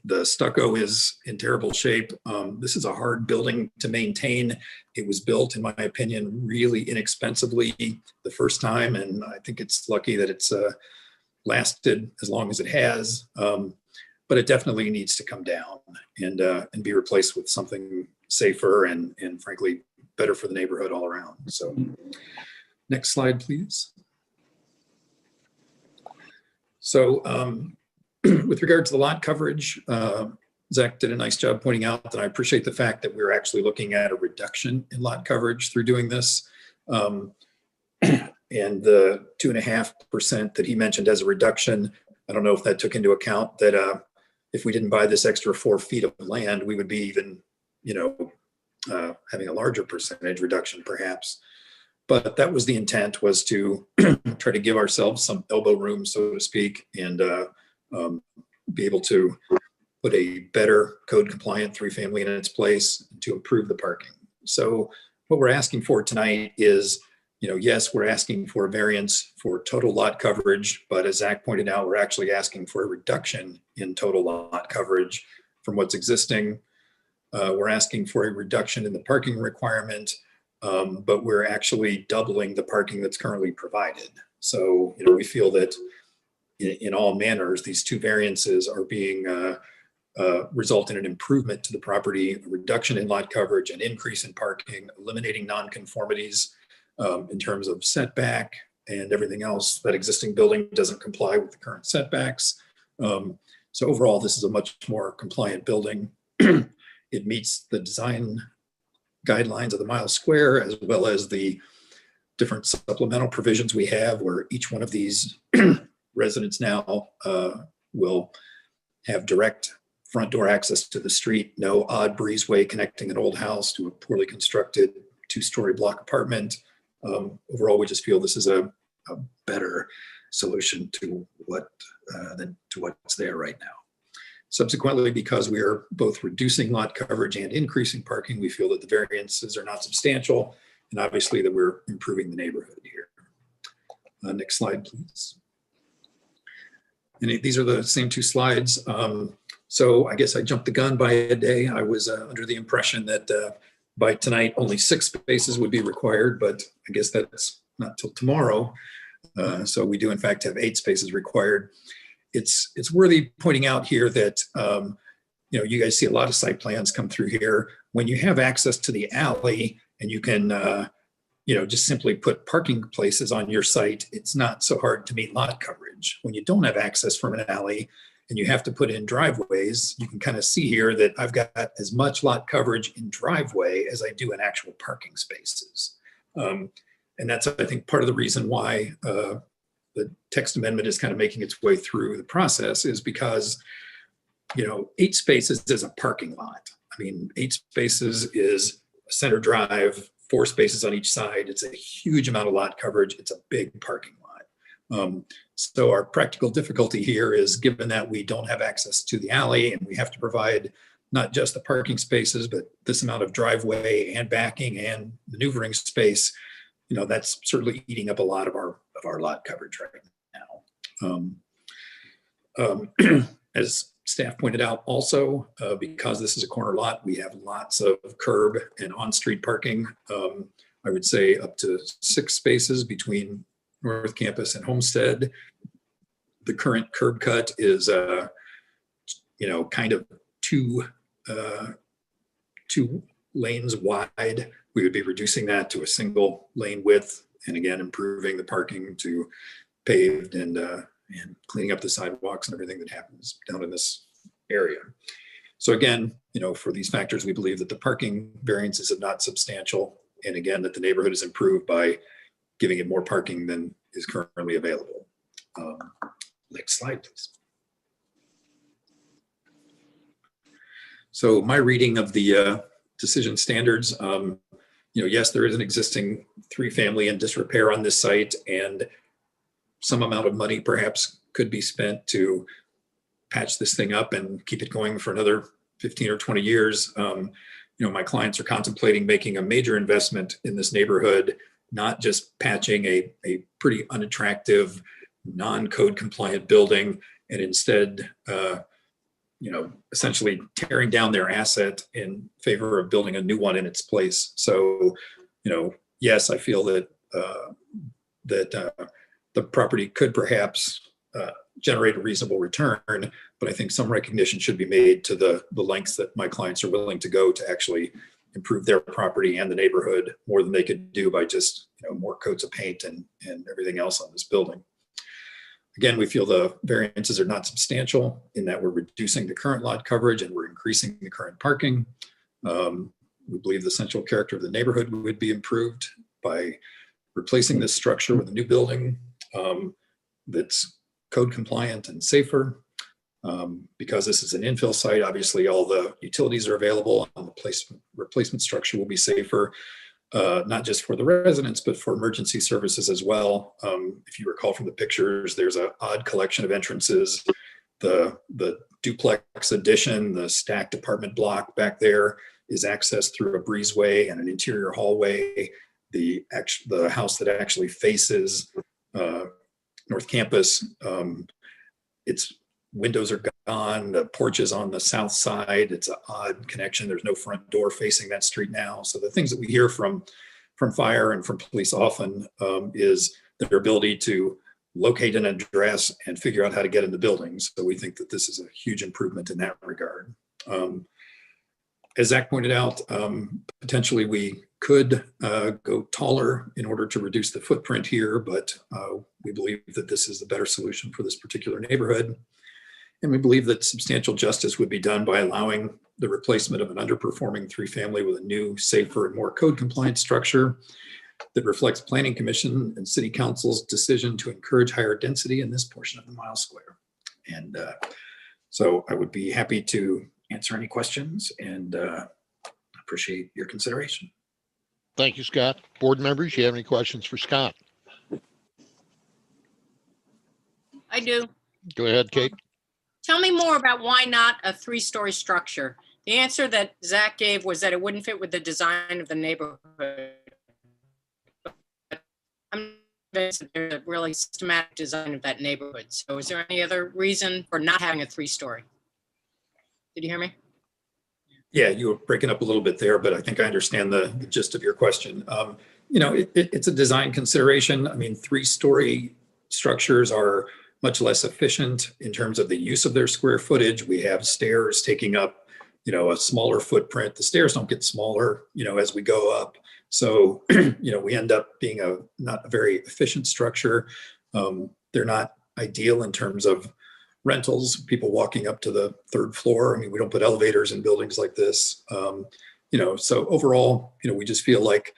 The stucco is in terrible shape. This is a hard building to maintain. It was built, in my opinion, really inexpensively the first time, and I think it's lucky that it's lasted as long as it has. But it definitely needs to come down and be replaced with something safer and frankly better for the neighborhood all around. So next slide, please. So with regard to the lot coverage, Zach did a nice job pointing out that I appreciate the fact that we're actually looking at a reduction in lot coverage through doing this. And the 2.5% that he mentioned as a reduction, I don't know if that took into account that if we didn't buy this extra 4 feet of land, we would be even, you know, having a larger percentage reduction perhaps. But that was the intent, was to try to give ourselves some elbow room, so to speak, and be able to put a better code compliant 3-family in its place to improve the parking. So what we're asking for tonight is, you know, yes, we're asking for a variance for total lot coverage, but as Zach pointed out, we're actually asking for a reduction in total lot coverage from what's existing. We're asking for a reduction in the parking requirement, but we're actually doubling the parking that's currently provided. So, you know, we feel that in all manners, these two variances are being result in an improvement to the property, a reduction in lot coverage, an increase in parking, eliminating nonconformities in terms of setback and everything else. That existing building doesn't comply with the current setbacks. So overall, this is a much more compliant building. It meets the design guidelines of the mile square, as well as the different supplemental provisions we have, where each one of these residents now will have direct front door access to the street, no odd breezeway connecting an old house to a poorly constructed 2-story block apartment. Overall, we just feel this is a better solution to what's there right now. Subsequently, because we are both reducing lot coverage and increasing parking, we feel that the variances are not substantial, and obviously that we're improving the neighborhood here. Next slide, please. And these are the same 2 slides. So I guess I jumped the gun by a day. I was under the impression that by tonight, only 6 spaces would be required, but I guess that's not till tomorrow. So we do in fact have 8 spaces required. It's worthy pointing out here that, you know, you guys see a lot of site plans come through here. When you have access to the alley and you can, you know, just simply put parking places on your site, it's not so hard to meet lot coverage. When you don't have access from an alley and you have to put in driveways, you can kind of see here that I've got as much lot coverage in driveway as I do in actual parking spaces. And that's, I think, part of the reason why the text amendment is kind of making its way through the process, is because, you know, 8 spaces is a parking lot. I mean, 8 spaces is a center drive, 4 spaces on each side. It's a huge amount of lot coverage. It's a big parking lot. So our practical difficulty here is, given that we don't have access to the alley and we have to provide not just the parking spaces, but this amount of driveway and backing and maneuvering space, that's certainly eating up a lot of our lot coverage right now. As staff pointed out also, because this is a corner lot, we have lots of curb and on-street parking. I would say up to 6 spaces between North Campus and Homestead. The current curb cut is, kind of two lanes wide. We would be reducing that to a single lane width, and again, improving the parking to paved and cleaning up the sidewalks and everything that happens down in this area. So again, for these factors, we believe that the parking variances are not substantial, and again, that the neighborhood is improved by giving it more parking than is currently available. Next slide, please. So my reading of the decision standards, yes, there is an existing 3-family in disrepair on this site, and some amount of money perhaps could be spent to patch this thing up and keep it going for another 15 or 20 years. My clients are contemplating making a major investment in this neighborhood, not just patching a pretty unattractive, non-code compliant building, and instead, essentially tearing down their asset in favor of building a new one in its place. So, yes, I feel that the property could perhaps generate a reasonable return, but I think some recognition should be made to the lengths that my clients are willing to go to actually improve their property and the neighborhood more than they could do by just more coats of paint and everything else on this building. Again, we feel the variances are not substantial in that we're reducing the current lot coverage and we're increasing the current parking. We believe the central character of the neighborhood would be improved by replacing this structure with a new building that's code compliant and safer. Because this is an infill site, obviously all the utilities are available and the replacement structure will be safer, not just for the residents, but for emergency services as well. If you recall from the pictures, there's an odd collection of entrances. The duplex addition, the stacked apartment block back there is accessed through a breezeway and an interior hallway. The house that actually faces North Campus, its windows are gone, the porch is on the south side. It's an odd connection. There's no front door facing that street now. So the things that we hear from fire and from police often is their ability to locate an address and figure out how to get in the buildings. So we think that this is a huge improvement in that regard. As Zach pointed out, potentially we could go taller in order to reduce the footprint here, but we believe that this is the better solution for this particular neighborhood. And we believe that substantial justice would be done by allowing the replacement of an underperforming 3-family with a new, safer, and more code compliant structure that reflects Planning Commission and City Council's decision to encourage higher density in this portion of the mile square. And so I would be happy to answer any questions and appreciate your consideration. Thank you, Scott. Board members, you have any questions for Scott? I do. Go ahead, Kate. Tell me more about why not a 3-story structure. The answer that Zach gave was that it wouldn't fit with the design of the neighborhood. I'm convinced that there's a really systematic design of that neighborhood. So is there any other reason for not having a 3-story? Did you hear me? Yeah, you were breaking up a little bit there, but I think I understand the gist of your question. It's a design consideration. I mean, 3-story structures are much less efficient in terms of the use of their square footage. We have stairs taking up, a smaller footprint. The stairs don't get smaller, as we go up. So, we end up being not a very efficient structure. They're not ideal in terms of rentals, people walking up to the 3rd floor. I mean, we don't put elevators in buildings like this. So overall, we just feel like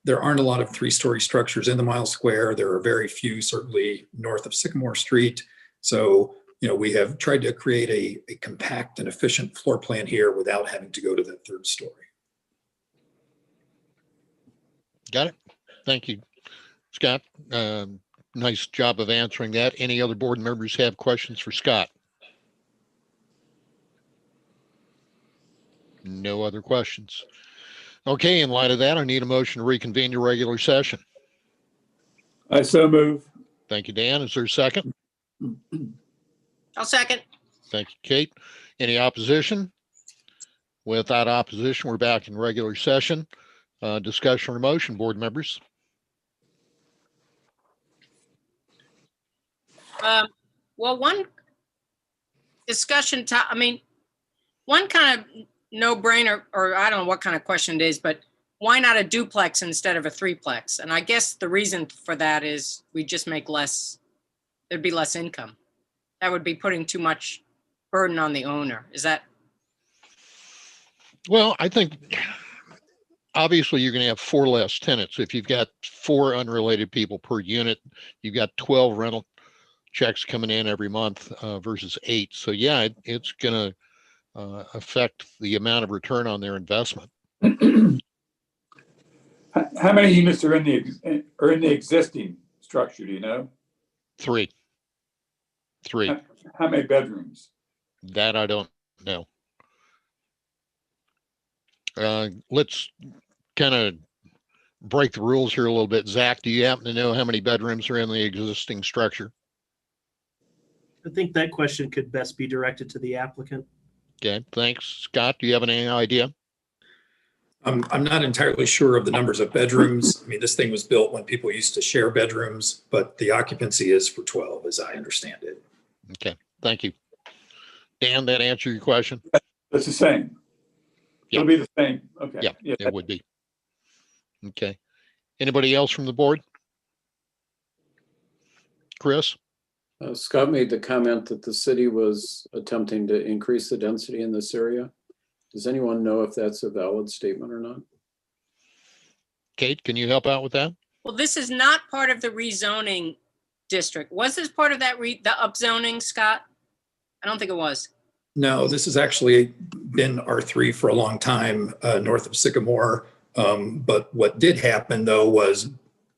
there aren't a lot of 3-story structures in the mile square. There are very few, certainly north of Sycamore Street. So, we have tried to create a compact and efficient floor plan here without having to go to that 3rd story. Got it. Thank you, Scott. Nice job of answering that. Any other board members have questions for Scott? No other questions. Okay, in light of that, I need a motion to reconvene your regular session. I so move. Thank you, Dan. Is there a second? I'll second. Thank you, Kate. Any opposition? Without opposition, we're back in regular session. Discussion or motion, board members? Well, one discussion, one kind of no-brainer, or I don't know what kind of question it is, but why not a duplex instead of a threeplex? And I guess the reason for that is we just make less, there'd be less income. That would be putting too much burden on the owner. Is that? Well, I think obviously you're going to have 4 less tenants. If you've got 4 unrelated people per unit, you've got 12 rental checks coming in every month versus 8. So yeah, it's going to affect the amount of return on their investment. How many units are in the existing structure? Do you know? 3. How many bedrooms? That I don't know. Let's kind of break the rules here a little bit. Zach, do you happen to know how many bedrooms are in the existing structure? I think that question could best be directed to the applicant. Okay, thanks. Scott, do you have any idea? I'm not entirely sure of the numbers of bedrooms. I mean, this thing was built when people used to share bedrooms, but the occupancy is for 12, as I understand it. Okay, thank you. Dan, that answer your question? That's the same. Yeah. It'll be the same. Okay. Yeah, it would be. Okay. Anybody else from the board? Chris? Scott made the comment that the city was attempting to increase the density in this area. Does anyone know if that's a valid statement or not? Kate, can you help out with that? Well, this is not part of the rezoning district. Was this part of that the upzoning, Scott? I don't think it was. No, this has actually been R3 for a long time, north of Sycamore. But what did happen though was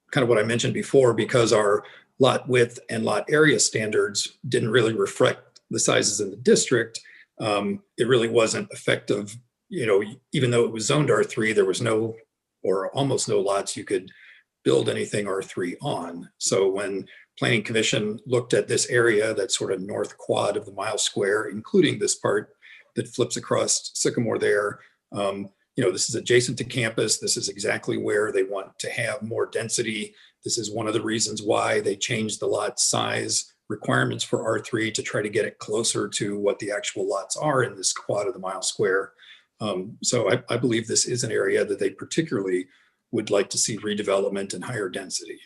kind of what I mentioned before, because our lot width and lot area standards didn't really reflect the sizes in the district. It really wasn't effective. You know, even though it was zoned R3, there was no or almost no lots you could build anything R3 on. So when Planning Commission looked at this area, that sort of north quad of the mile square, including this part that flips across Sycamore there, you know, this is adjacent to campus. This is exactly where they want to have more density. This is one of the reasons why they changed the lot size requirements for R3 to try to get it closer to what the actual lots are in this quad of the mile square. So I believe this is an area that they particularly would like to see redevelopment and higher density.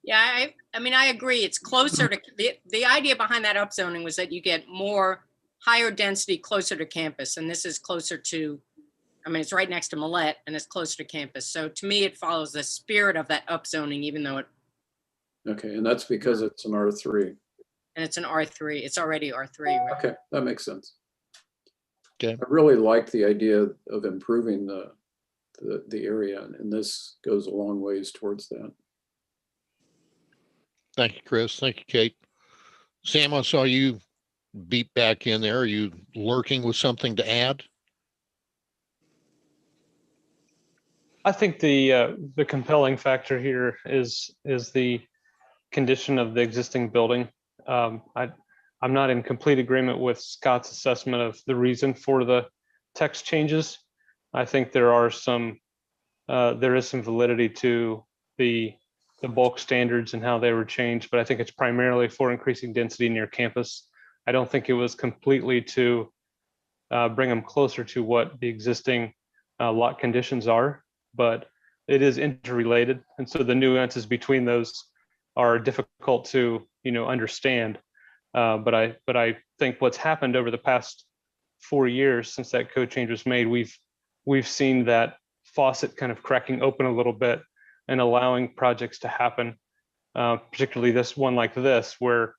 Yeah, I mean, I agree. It's closer to, the idea behind that upzoning was that you get more higher density closer to campus. And this is closer to, I mean, it's right next to Millette and it's closer to campus. So to me, it follows the spirit of that upzoning, even though it. Okay, and that's because it's an R3. And it's an R3. It's already R3, right? Okay, that makes sense. Okay. I really like the idea of improving the area, and this goes a long ways towards that. Thank you, Chris. Thank you, Kate. Sam, I saw you beat back in there. Are you lurking with something to add? I think the compelling factor here is the condition of the existing building. I'm not in complete agreement with Scott's assessment of the reason for the text changes. I think there is some validity to the bulk standards and how they were changed, but I think it's primarily for increasing density near campus. I don't think it was completely to bring them closer to what the existing lot conditions are, but it is interrelated. And so the nuances between those are difficult to, understand. But I think what's happened over the past 4 years since that code change was made, we've seen that faucet kind of cracking open a little bit and allowing projects to happen, particularly this one like this, where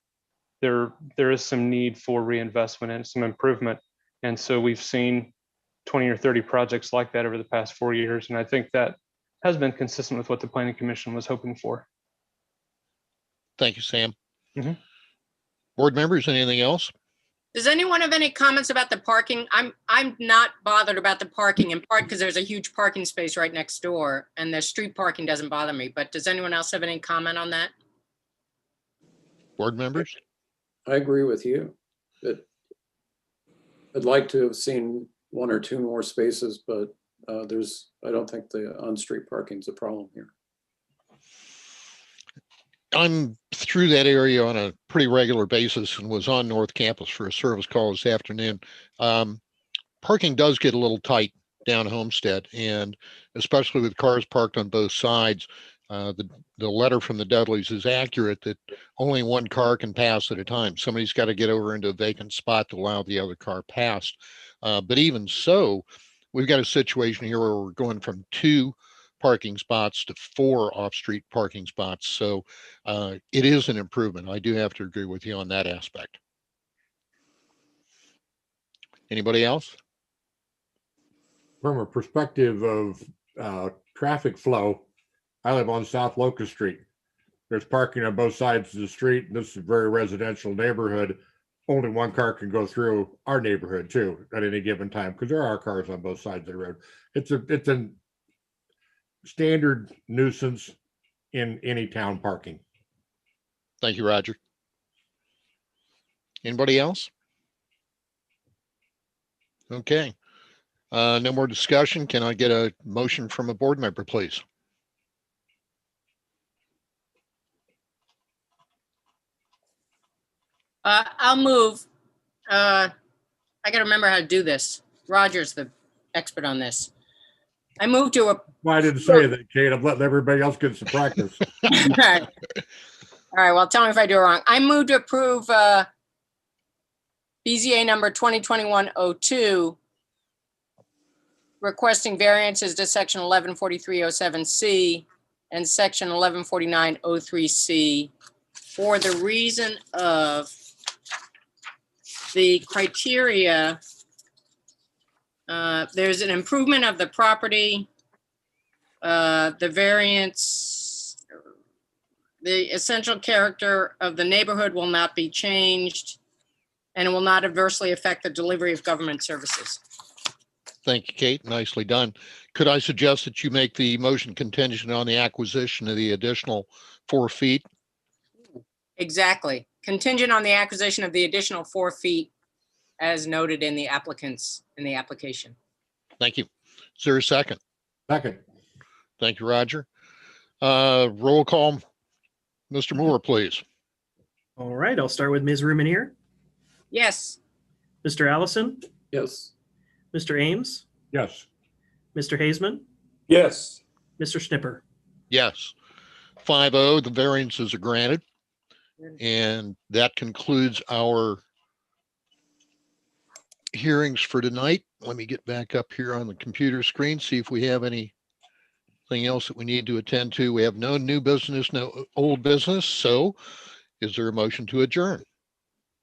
there is some need for reinvestment and some improvement. And so we've seen 20 or 30 projects like that over the past 4 years. And I think that has been consistent with what the Planning Commission was hoping for. Thank you, Sam. Mhm. Board members, anything else? Does anyone have any comments about the parking? I'm not bothered about the parking, in part because there's a huge parking space right next door, and the street parking doesn't bother me, but does anyone else have any comment on that? Board members? I agree with you. That I'd like to have seen 1 or 2 more spaces, but I don't think the on-street parking is a problem here. I'm through that area on a pretty regular basis and was on North Campus for a service call this afternoon. Parking does get a little tight down Homestead, and especially with cars parked on both sides. The letter from the Dudleys is accurate that only 1 car can pass at a time. Somebody's got to get over into a vacant spot to allow the other car past. But even so, we've got a situation here where we're going from 2 parking spots to 4 off-street parking spots. So it is an improvement. I do have to agree with you on that aspect. Anybody else? From a perspective of traffic flow, I live on South Locust Street. There's parking on both sides of the street. And this is a very residential neighborhood. Only 1 car can go through our neighborhood too at any given time because there are cars on both sides of the road. It's a standard nuisance in any town parking. Thank you, Roger. Anybody else? Okay. No more discussion. Can I get a motion from a board member, please? I'll move. I gotta remember how to do this. Roger's the expert on this. I move to a, Well, I didn't say that, Kate. I'm letting everybody else get some practice. all right, well, tell me if I do it wrong. I move to approve BZA number 2021-02, requesting variances to section 114307C and section 114903C for the reason of the criteria. There's an improvement of the property. The variance, the essential character of the neighborhood will not be changed, and it will not adversely affect the delivery of government services. Thank you, Kate. Nicely done. Could I suggest that you make the motion contingent on the acquisition of the additional 4 feet? Exactly. Contingent on the acquisition of the additional 4 feet as noted in the application. Thank you. Is there a second? Second. Thank you, Roger. Roll call. Mr. Moore, please. All right, I'll start with Ms. Rumanier, Yes. Mr. Allison, Yes. Mr. Ames, Yes. Mr. Hazeman, Yes. Mr. Schnipper. Yes. 5-0, the variances are granted. And that concludes our hearings for tonight. Let me get back up here on the computer screen, see if we have anything else that we need to attend to. We have no new business, no old business. So is there a motion to adjourn?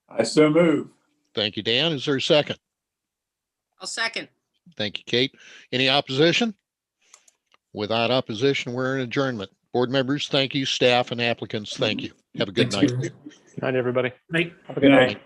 I so move. Thank you, Dan. Is there a second? I'll second. Thank you, Kate. Any opposition? Without opposition, we're in adjournment. Board members, thank you. Staff and applicants, thank you. Have a good Thanks, night. Gary. Good night, everybody. Right. Good night.